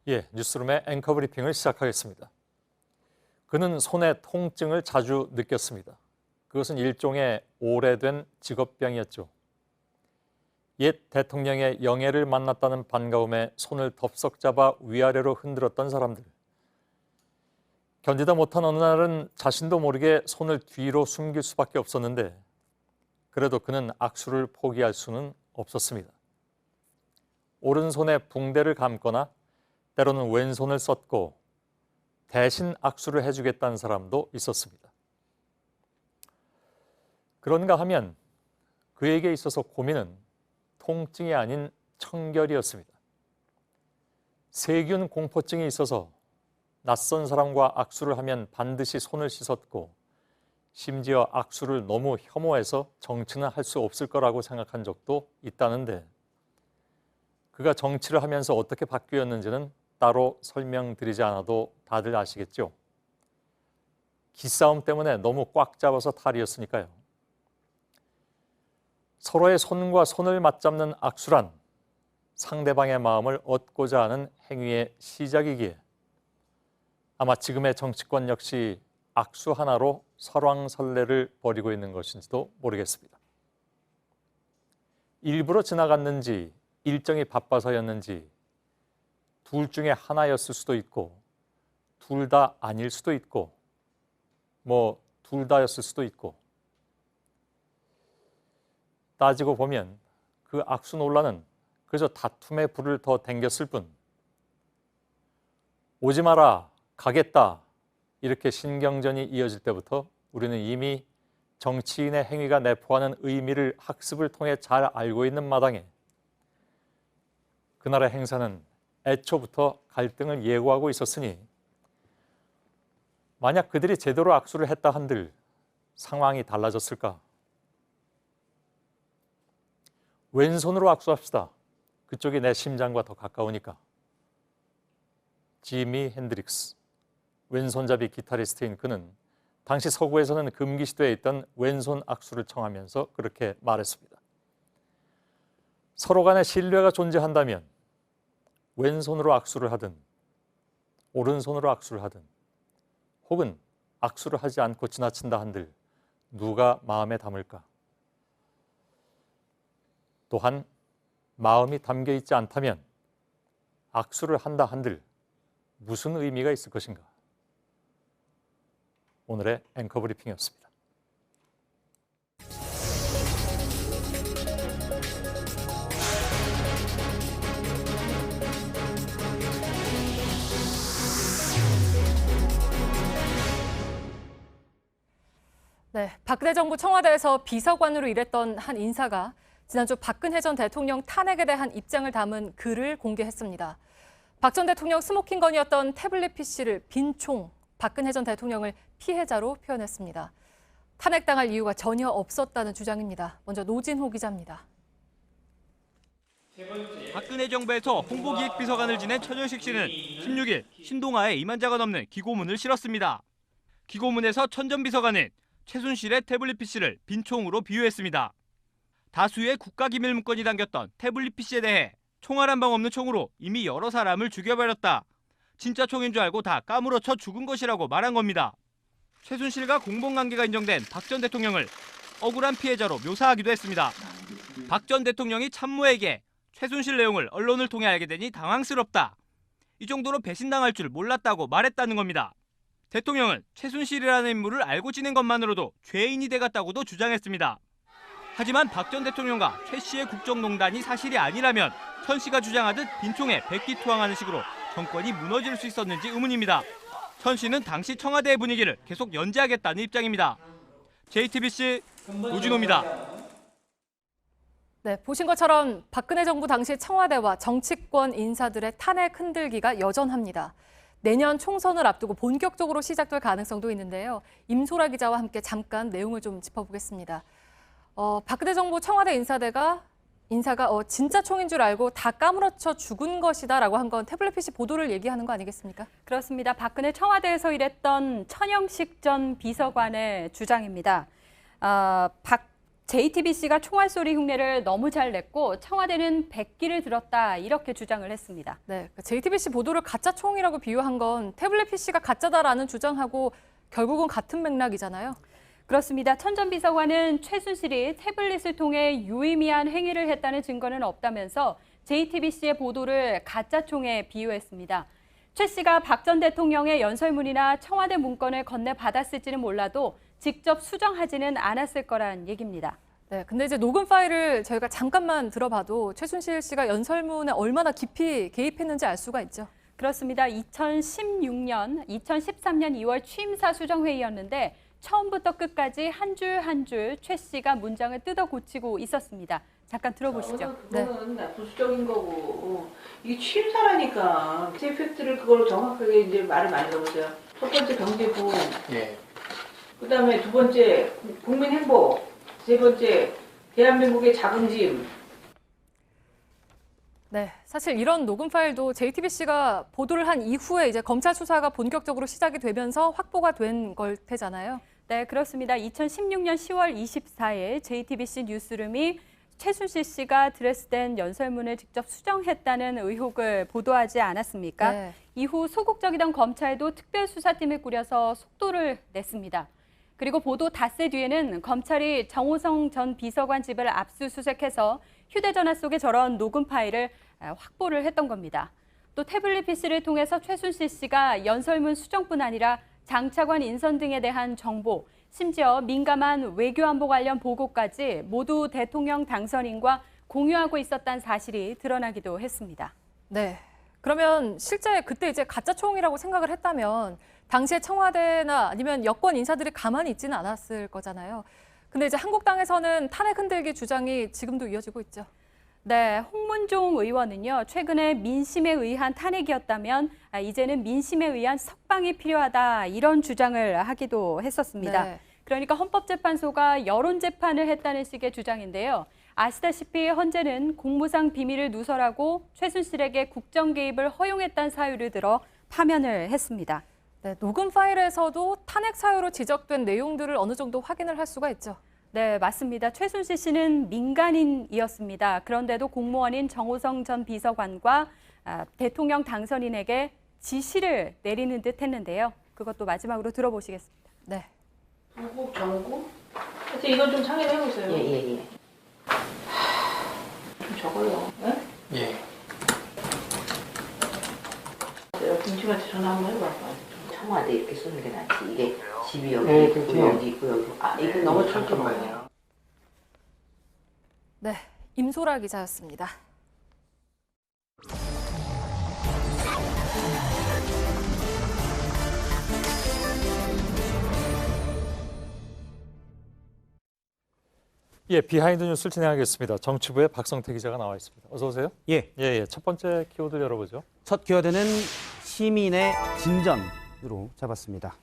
예, 뉴스룸의 앵커 브리핑을 시작하겠습니다. 그는 손에 통증을 자주 느꼈습니다. 그것은 일종의 오래된 직업병이었죠. 옛 대통령의 영예를 만났다는 반가움에 손을 덥석 잡아 위아래로 흔들었던 사람들. 견디다 못한 어느 날은 자신도 모르게 손을 뒤로 숨길 수밖에 없었는데 그래도 그는 악수를 포기할 수는 없었습니다. 오른손에 붕대를 감거나 때로는 왼손을 썼고 대신 악수를 해주겠다는 사람도 있었습니다. 그런가 하면 그에게 있어서 고민은 통증이 아닌 청결이었습니다. 세균 공포증이 있어서 낯선 사람과 악수를 하면 반드시 손을 씻었고 심지어 악수를 너무 혐오해서 정치는 할 수 없을 거라고 생각한 적도 있다는데 그가 정치를 하면서 어떻게 바뀌었는지는 따로 설명드리지 않아도 다들 아시겠죠? 기싸움 때문에 너무 꽉 잡아서 탈이었으니까요. 서로의 손과 손을 맞잡는 악수란 상대방의 마음을 얻고자 하는 행위의 시작이기에 아마 지금의 정치권 역시 악수 하나로 설왕설래를 벌이고 있는 것인지도 모르겠습니다. 일부러 지나갔는지 일정이 바빠서였는지 둘 중에 하나였을 수도 있고 둘 다 아닐 수도 있고 뭐 둘 다였을 수도 있고 따지고 보면 그 악수 논란은 그저 다툼의 불을 더 댕겼을 뿐 오지 마라, 가겠다 이렇게 신경전이 이어질 때부터 우리는 이미 정치인의 행위가 내포하는 의미를 학습을 통해 잘 알고 있는 마당에 그날의 행사는 애초부터 갈등을 예고하고 있었으니 만약 그들이 제대로 악수를 했다 한들 상황이 달라졌을까? 왼손으로 악수합시다. 그쪽이 내 심장과 더 가까우니까. 지미 핸드릭스, 왼손잡이 기타리스트인 그는 당시 서구에서는 금기시되어 있던 왼손 악수를 청하면서 그렇게 말했습니다. 서로 간에 신뢰가 존재한다면 왼손으로 악수를 하든 오른손으로 악수를 하든 혹은 악수를 하지 않고 지나친다 한들 누가 마음에 담을까? 또한 마음이 담겨 있지 않다면 악수를 한다 한들 무슨 의미가 있을 것인가? 오늘의 앵커 브리핑이었습니다. 네, 박근혜 정부 청와대에서 비서관으로 일했던 한 인사가 지난주 박근혜 전 대통령 탄핵에 대한 입장을 담은 글을 공개했습니다. 박 전 대통령 스모킹건이었던 태블릿 PC를 빈 총, 박근혜 전 대통령을 피해자로 표현했습니다. 탄핵당할 이유가 전혀 없었다는 주장입니다. 먼저 노진호 기자입니다. 박근혜 정부에서 홍보기획비서관을 지낸 천영식 씨는 16일 신동아에 2만 자가 넘는 기고문을 실었습니다. 기고문에서 천 전 비서관은 최순실의 태블릿 PC를 빈총으로 비유했습니다. 다수의 국가기밀 문건이 담겼던 태블릿 PC에 대해 총알 한 방 없는 총으로 이미 여러 사람을 죽여버렸다. 진짜 총인 줄 알고 다 까무러쳐 죽은 것이라고 말한 겁니다. 최순실과 공범관계가 인정된 박 전 대통령을 억울한 피해자로 묘사하기도 했습니다. 박 전 대통령이 참모에게 최순실 내용을 언론을 통해 알게 되니 당황스럽다. 이 정도로 배신당할 줄 몰랐다고 말했다는 겁니다. 대통령은 최순실이라는 인물을 알고 지낸 것만으로도 죄인이 돼갔다고도 주장했습니다. 하지만 박 전 대통령과 최 씨의 국정농단이 사실이 아니라면 천 씨가 주장하듯 빈총에 백기투항하는 식으로 정권이 무너질 수 있었는지 의문입니다. 천 씨는 당시 청와대의 분위기를 계속 연재하겠다는 입장입니다. JTBC 노진호입니다. 네, 보신 것처럼 박근혜 정부 당시 청와대와 정치권 인사들의 탄핵 흔들기가 여전합니다. 내년 총선을 앞두고 본격적으로 시작될 가능성도 있는데요. 임소라 기자와 함께 잠깐 내용을 좀 짚어보겠습니다. 박근혜 정부 청와대 인사가 진짜 총인 줄 알고 다 까무러쳐 죽은 것이다라고 한 건 태블릿 PC 보도를 얘기하는 거 아니겠습니까? 그렇습니다. 박근혜 청와대에서 일했던 천영식 전 비서관의 주장입니다. JTBC가 총알소리 흉내를 너무 잘 냈고 청와대는 백기를 들었다 이렇게 주장을 했습니다. 네, JTBC 보도를 가짜 총이라고 비유한 건 태블릿 PC가 가짜다라는 주장하고 결국은 같은 맥락이잖아요. 그렇습니다. 천 전 비서관은 최순실이 태블릿을 통해 유의미한 행위를 했다는 증거는 없다면서 JTBC의 보도를 가짜 총에 비유했습니다. 최 씨가 박 전 대통령의 연설문이나 청와대 문건을 건네받았을지는 몰라도 직접 수정하지는 않았을 거란 얘기입니다. 네, 근데 이제 녹음 파일을 저희가 잠깐만 들어봐도 최순실 씨가 연설문에 얼마나 깊이 개입했는지 알 수가 있죠. 그렇습니다. 2016년, 2013년 2월 취임사 수정회의였는데 처음부터 끝까지 한 줄 한 줄 최 씨가 문장을 뜯어 고치고 있었습니다. 잠깐 들어보시죠. 그거는 부수적인 거고 이게 취임사라니까 제 팩트를 그걸로 정확하게 이제 말을 만들어보세요. 첫 번째 경제부, 그다음에 두 번째 국민 행복, 세 번째 대한민국의 자긍심. 네, 사실 이런 녹음 파일도 JTBC가 보도를 한 이후에 이제 검찰 수사가 본격적으로 시작이 되면서 확보가 된 걸 테잖아요. 네, 그렇습니다. 2016년 10월 24일 JTBC 뉴스룸이 최순실 씨가 드레스된 연설문을 직접 수정했다는 의혹을 보도하지 않았습니까? 네. 이후 소극적이던 검찰도 특별수사팀을 꾸려서 속도를 냈습니다. 그리고 보도 닷새 뒤에는 검찰이 정호성 전 비서관 집을 압수수색해서 휴대전화 속에 저런 녹음 파일을 확보를 했던 겁니다. 또 태블릿 PC를 통해서 최순실 씨가 연설문 수정뿐 아니라 장차관 인선 등에 대한 정보, 심지어 민감한 외교안보 관련 보고까지 모두 대통령 당선인과 공유하고 있었다는 사실이 드러나기도 했습니다. 네, 그러면 실제 그때 이제 가짜 총이라고 생각을 했다면 당시에 청와대나 아니면 여권 인사들이 가만히 있지는 않았을 거잖아요. 근데 이제 한국당에서는 탄핵 흔들기 주장이 지금도 이어지고 있죠. 네, 홍문종 의원은요, 최근에 민심에 의한 탄핵이었다면 이제는 민심에 의한 석방이 필요하다 이런 주장을 하기도 했었습니다. 네. 그러니까 헌법재판소가 여론재판을 했다는 식의 주장인데요. 아시다시피 헌재는 공무상 비밀을 누설하고 최순실에게 국정 개입을 허용했다는 사유를 들어 파면을 했습니다. 네, 녹음 파일에서도 탄핵 사유로 지적된 내용들을 어느 정도 확인을 할 수가 있죠. 네, 맞습니다. 최순실 씨는 민간인이었습니다. 그런데도 공무원인 정호성 전 비서관과 대통령 당선인에게 지시를 내리는 듯 했는데요. 그것도 마지막으로 들어보시겠습니다. 네. 부국, 정국? 하여튼 이건 좀 상의해보세요. 예. 좀 적어요. 네? 예. 내가 김치한테 전화 한번 해봐봐. 청와대 이렇게 쓰는 게 낫지. 이게 집이 여기 네, 있고 그렇죠. 여기 있고 여기. 아, 이거 너무 촌스러워요. 네, 임소라 기자였습니다. 예, 비하인드 뉴스를 진행하겠습니다. 정치부의 박성태 기자가 나와 있습니다. 어서 오세요. 예. 첫 번째 키워드 열어보죠. 첫 키워드는 시민의 진전으로 잡았습니다.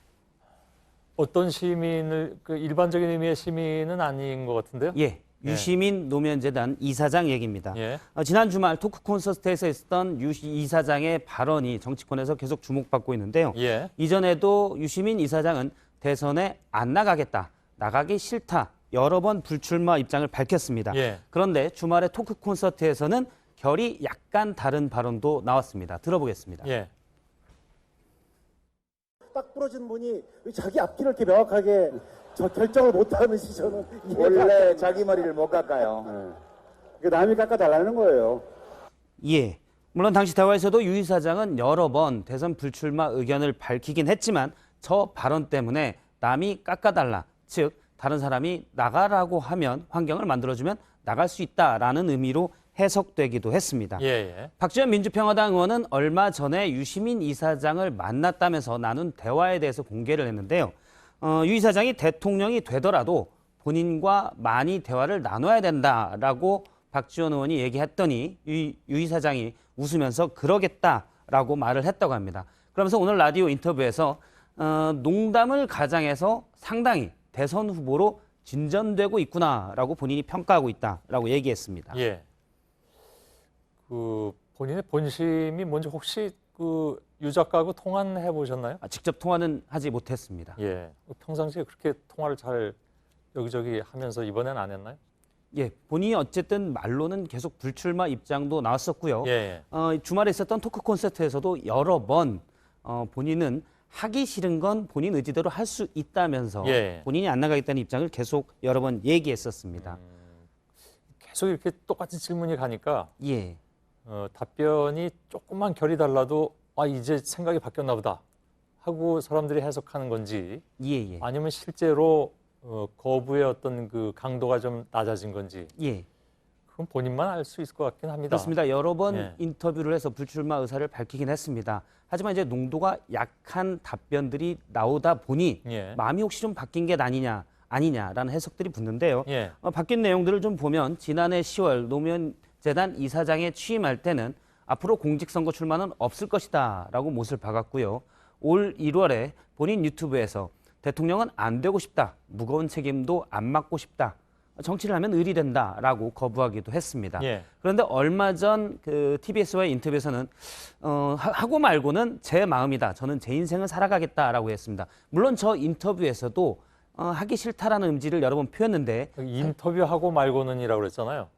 어떤 시민을 그 일반적인 의미의 시민은 아닌 것 같은데요. 예. 유시민 노면재단 이사장 얘기입니다. 예. 지난 주말 토크 콘서트에서 있었던 유 이사장의 발언이 정치권에서 계속 주목받고 있는데요. 예. 이전에도 유시민 이사장은 대선에 안 나가겠다, 나가기 싫다, 여러 번 불출마 입장을 밝혔습니다. 예. 그런데 주말에 토크 콘서트에서는 결이 약간 다른 발언도 나왔습니다. 들어보겠습니다. 예. 딱 부러진 분이 자기 앞길을 이렇게 명확하게 결정을 못하는 시선은 원래 자기 머리를 못 깎아요. 네. 남이 깎아달라는 거예요. 예. 물론 당시 대화에서도 유 이사장은 여러 번 대선 불출마 의견을 밝히긴 했지만 저 발언 때문에 남이 깎아달라, 즉 다른 사람이 나가라고 하면 환경을 만들어주면 나갈 수 있다라는 의미로 해석되기도 했습니다. 예. 박지원 민주평화당 의원은 얼마 전에 유시민 이사장을 만났다면서 나눈 대화에 대해서 공개를 했는데요. 유 이사장이 대통령이 되더라도 본인과 많이 대화를 나눠야 된다라고 박지원 의원이 얘기했더니 유 이사장이 웃으면서 그러겠다라고 말을 했다고 합니다. 그러면서 오늘 라디오 인터뷰에서 농담을 가장해서 상당히 대선 후보로 진전되고 있구나라고 본인이 평가하고 있다라고 얘기했습니다. 예. 그 본인의 본심이 뭔지 혹시 그 유 작가하고 통화는 해보셨나요? 직접 통화는 하지 못했습니다. 예. 평상시에 그렇게 통화를 잘 여기저기 하면서 이번엔 안 했나요? 예, 본인이 어쨌든 말로는 계속 불출마 입장도 나왔었고요. 예. 주말에 있었던 토크 콘서트에서도 여러 번 본인은 하기 싫은 건 본인 의지대로 할 수 있다면서 예. 본인이 안 나가겠다는 입장을 계속 여러 번 얘기했었습니다. 계속 이렇게 똑같은 질문이 가니까 예. 답변이 조금만 결이 달라도 이제 생각이 바뀌었나 보다 하고 사람들이 해석하는 건지 예. 아니면 실제로 거부의 어떤 그 강도가 좀 낮아진 건지 예. 그건 본인만 알 수 있을 것 같긴 합니다. 그렇습니다. 여러 번 예. 인터뷰를 해서 불출마 의사를 밝히긴 했습니다. 하지만 이제 농도가 약한 답변들이 나오다 보니 예. 마음이 혹시 좀 바뀐 게 아니냐라는 해석들이 붙는데요. 예. 바뀐 내용들을 좀 보면 지난해 10월 노무현재단 이사장에 취임할 때는 앞으로 공직선거 출마는 없을 것이다라고 못을 박았고요. 올 1월에 본인 유튜브에서 대통령은 안 되고 싶다, 무거운 책임도 안 맡고 싶다, 정치를 하면 을이 된다라고 거부하기도 했습니다. 예. 그런데 얼마 전 그 TBS와의 인터뷰에서는 하고 말고는 제 마음이다, 저는 제 인생을 살아가겠다라고 했습니다. 물론 저 인터뷰에서도 하기 싫다라는 의지를 여러 번 표했는데 인터뷰하고 말고는이라고 그랬잖아요.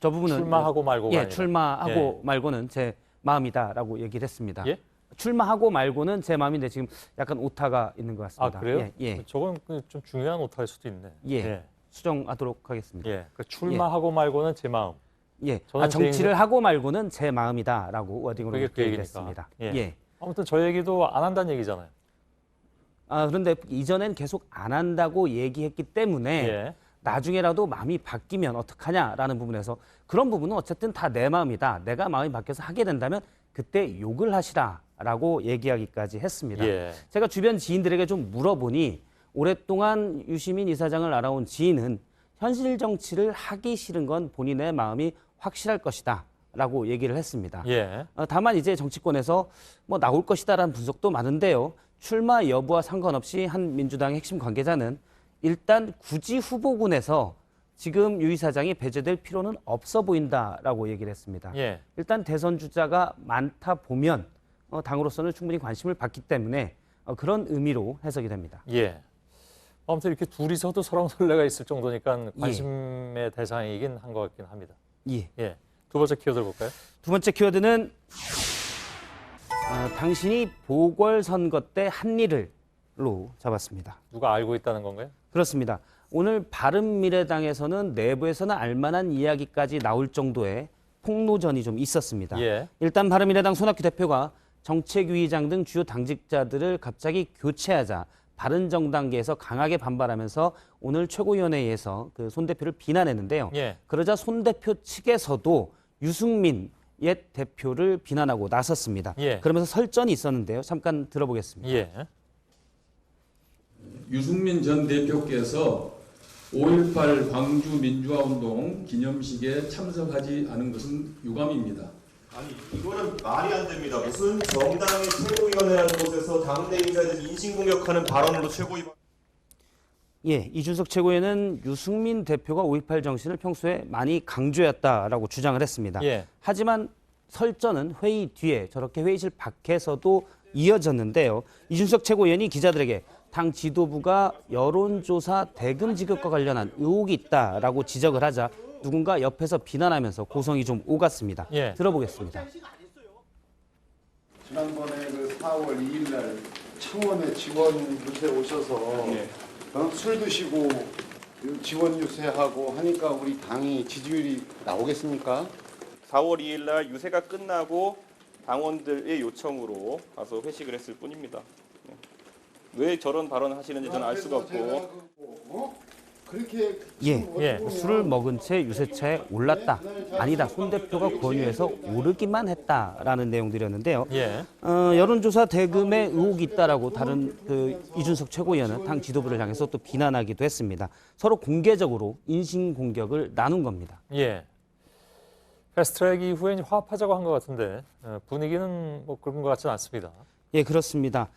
저 부분은 출마하고 말고가 아니라. 출마하고 말고는 제 마음이다라고 얘기를 했습니다. 예? 출마하고 말고는 제 마음인데 지금 약간 오타가 있는 것 같습니다. 그래요? 예. 저건 좀 중요한 오타일 수도 있네. 예. 수정하도록 하겠습니다. 예. 그러니까 출마하고 말고는 제 마음. 예. 저는 정치를 하고 말고는 제 마음이다라고 워딩으로 그게 그 얘기니까. 얘기했습니다. 예. 아무튼 저 얘기도 안 한다는 얘기잖아요. 그런데 이전엔 계속 안 한다고 얘기했기 때문에 예. 나중에라도 마음이 바뀌면 어떡하냐라는 부분에서 그런 부분은 어쨌든 다 내 마음이다. 내가 마음이 바뀌어서 하게 된다면 그때 욕을 하시라라고 얘기하기까지 했습니다. 예. 제가 주변 지인들에게 좀 물어보니 오랫동안 유시민 이사장을 알아온 지인은 현실 정치를 하기 싫은 건 본인의 마음이 확실할 것이다 라고 얘기를 했습니다. 예. 다만 이제 정치권에서 뭐 나올 것이다라는 분석도 많은데요. 출마 여부와 상관없이 한 민주당의 핵심 관계자는 일단 굳이 후보군에서 지금 유 이사장이 배제될 필요는 없어 보인다라고 얘기를 했습니다. 예. 일단 대선 주자가 많다 보면 당으로서는 충분히 관심을 받기 때문에 그런 의미로 해석이 됩니다. 예. 아무튼 이렇게 둘이서도 설왕설래가 있을 정도니까 관심의 대상이긴 한 것 같긴 합니다. 예. 예. 두 번째 키워드 볼까요? 두 번째 키워드는 당신이 보궐선거 때 한 일을로 잡았습니다. 누가 알고 있다는 건가요? 그렇습니다. 오늘 바른미래당에서는 내부에서는 알만한 이야기까지 나올 정도의 폭로전이 좀 있었습니다. 예. 일단 바른미래당 손학규 대표가 정책위의장 등 주요 당직자들을 갑자기 교체하자 바른정당계에서 강하게 반발하면서 오늘 최고위원회에서 그 손 대표를 비난했는데요. 예. 그러자 손 대표 측에서도 유승민 옛 대표를 비난하고 나섰습니다. 예. 그러면서 설전이 있었는데요. 잠깐 들어보겠습니다. 예. 유승민 전 대표께서 5.18 광주 민주화운동 기념식에 참석하지 않은 것은 유감입니다. 아니 이거는 말이 안 됩니다. 무슨 정당의 최고위원회라는 곳에서 당내 인사들 인신공격하는 발언으로 최고위. 예, 이준석 최고위원은 유승민 대표가 5.18 정신을 평소에 많이 강조했다라고 주장을 했습니다. 예. 하지만 설전은 회의 뒤에 저렇게 회의실 밖에서도 이어졌는데요. 이준석 최고위원이 기자들에게 당 지도부가 여론조사 대금 지급과 관련한 의혹이 있다라고 지적을 하자 누군가 옆에서 비난하면서 고성이 좀 오갔습니다. 예. 들어보겠습니다. 지난번에 그 4월 2일 날 창원에 지원 유세 오셔서 술 드시고 지원 유세하고 하니까 우리 당이 지지율이 나오겠습니까? 4월 2일 날 유세가 끝나고 당원들의 요청으로 가서 회식을 했을 뿐입니다. 왜 저런 발언을 하시는지 저는 알 수가 없고. 그렇게 술을 먹은 채 유세차에 올랐다. 아니다. 손 대표가 권유해서 오르기만 했다라는 내용들이었는데요. 예. 여론조사 대금에 의혹이 있다라고 다른 그 이준석 최고위원은 당 지도부를 향해서 또 비난하기도 했습니다. 서로 공개적으로 인신 공격을 나눈 겁니다. 예. 패스트트랙 이후에 화합하자고 한 것 같은데 분위기는 뭐 그런 것 같지는 않습니다. 예, 그렇습니다.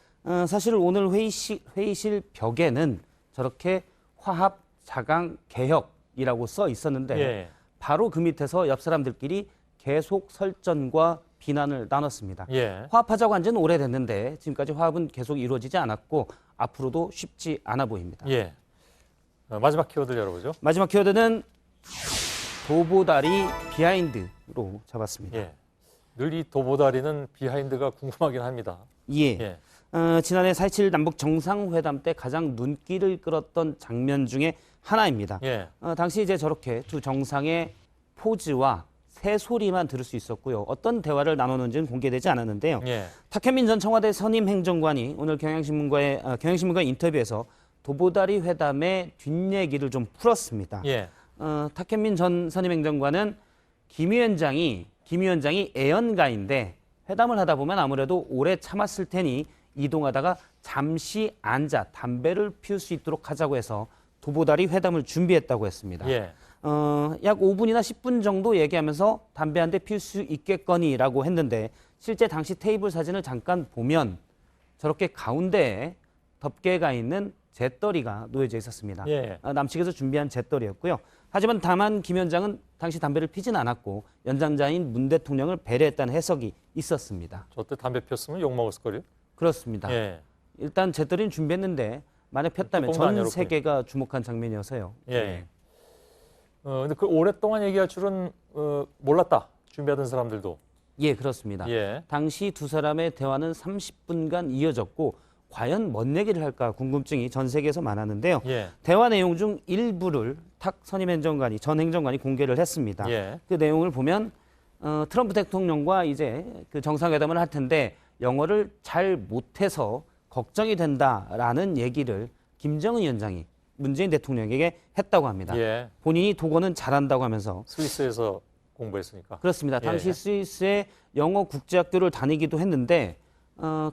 사실 오늘 회의실 벽에는 저렇게 화합 자강 개혁이라고 써 있었는데 예. 바로 그 밑에서 옆 사람들끼리 계속 설전과 비난을 나눴습니다. 예. 화합하자고 한 지는 오래됐는데 지금까지 화합은 계속 이루어지지 않았고 앞으로도 쉽지 않아 보입니다. 예. 마지막 키워드를 열어보죠. 마지막 키워드는 도보다리 비하인드로 잡았습니다. 예. 늘 이 도보다리는 비하인드가 궁금하긴 합니다. 예. 지난해 4.27 남북 정상회담 때 가장 눈길을 끌었던 장면 중에 하나입니다. 예. 당시 이제 저렇게 두 정상의 포즈와 새소리만 들을 수 있었고요. 어떤 대화를 나누는지는 공개되지 않았는데요. 예. 탁현민 전 청와대 선임 행정관이 오늘 경향신문과의 인터뷰에서 도보다리 회담의 뒷얘기를 좀 풀었습니다. 예. 탁현민 전 선임 행정관은 김 위원장이 애연가인데 회담을 하다 보면 아무래도 오래 참았을 테니 이동하다가 잠시 앉아 담배를 피울 수 있도록 하자고 해서 도보다리 회담을 준비했다고 했습니다. 예. 약 5분이나 10분 정도 얘기하면서 담배 한 대 피울 수 있겠거니라고 했는데 실제 당시 테이블 사진을 잠깐 보면 저렇게 가운데에 덮개 가 있는 잿더리가 놓여져 있었습니다. 예. 남측에서 준비한 잿더리였고요. 하지만 다만 김 위원장은 당시 담배를 피진 않았고 연장자인 문 대통령을 배려했다는 해석이 있었습니다. 저때 담배 피웠으면 욕먹었을 거요? 그렇습니다. 예. 일단 잿더리는 준비했는데 만약 폈다면 전 세계가 주목한 장면이어서요. 예. 근데 그 오랫동안 얘기할 줄은 몰랐다. 준비하던 사람들도. 예, 그렇습니다. 예. 당시 두 사람의 대화는 30분간 이어졌고 과연 뭔 얘기를 할까 궁금증이 전 세계에서 많았는데요. 예. 대화 내용 중 일부를 탁 선임 행정관이 전 행정관이 공개를 했습니다. 예. 그 내용을 보면 트럼프 대통령과 이제 그 정상회담을 할 텐데 영어를 잘 못해서 걱정이 된다라는 얘기를 김정은 위원장이 문재인 대통령에게 했다고 합니다. 예. 본인이 독어는 잘한다고 하면서 스위스에서 공부했으니까. 그렇습니다. 당시 예. 스위스의 영어 국제학교를 다니기도 했는데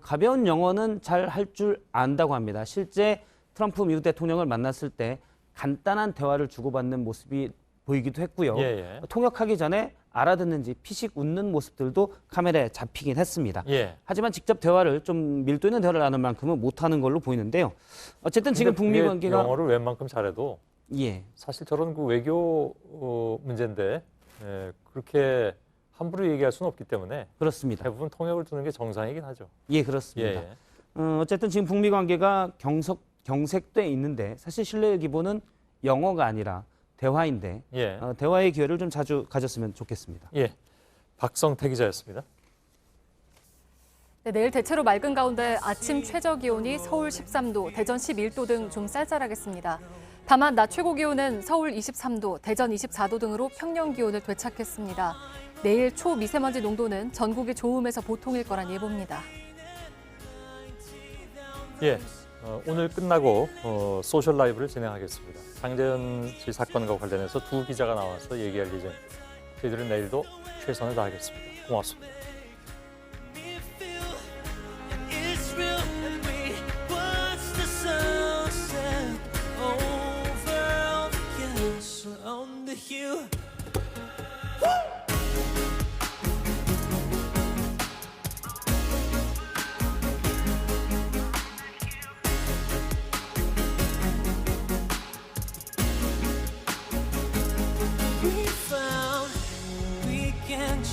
가벼운 영어는 잘 할 줄 안다고 합니다. 실제 트럼프 미국 대통령을 만났을 때 간단한 대화를 주고받는 모습이 보이기도 했고요. 예. 통역하기 전에 알아듣는지 피식 웃는 모습들도 카메라에 잡히긴 했습니다. 예. 하지만 직접 대화를 좀 밀도 있는 대화를 나눌 만큼은 못하는 걸로 보이는데요. 어쨌든 지금 북미 관계가 영어를 웬만큼 잘해도 예. 사실 저런 그 외교 문제인데 그렇게 함부로 얘기할 수는 없기 때문에 그렇습니다. 대부분 통역을 두는 게 정상이긴 하죠. 예, 그렇습니다. 예. 어쨌든 지금 북미 관계가 경색돼 있는데 사실 신뢰의 기본은 영어가 아니라 대화인데 예. 대화의 기회를 좀 자주 가졌으면 좋겠습니다. 예, 박성태 기자였습니다. 네, 내일 대체로 맑은 가운데 아침 최저 기온이 서울 13도, 대전 11도 등 좀 쌀쌀하겠습니다. 다만 낮 최고 기온은 서울 23도, 대전 24도 등으로 평년 기온을 되찾겠습니다. 내일 초미세먼지 농도는 전국이 좋음에서 보통일 거란 예보입니다. 예, 오늘 끝나고 소셜 라이브를 진행하겠습니다. 장재현 씨 사건과 관련해서 두 기자가 나와서 얘기할 예정입니다. 저희들은 내일도 최선을 다하겠습니다. 고맙습니다.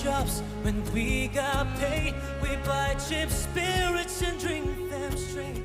Jobs when we got paid, we buy cheap spirits and drink them straight.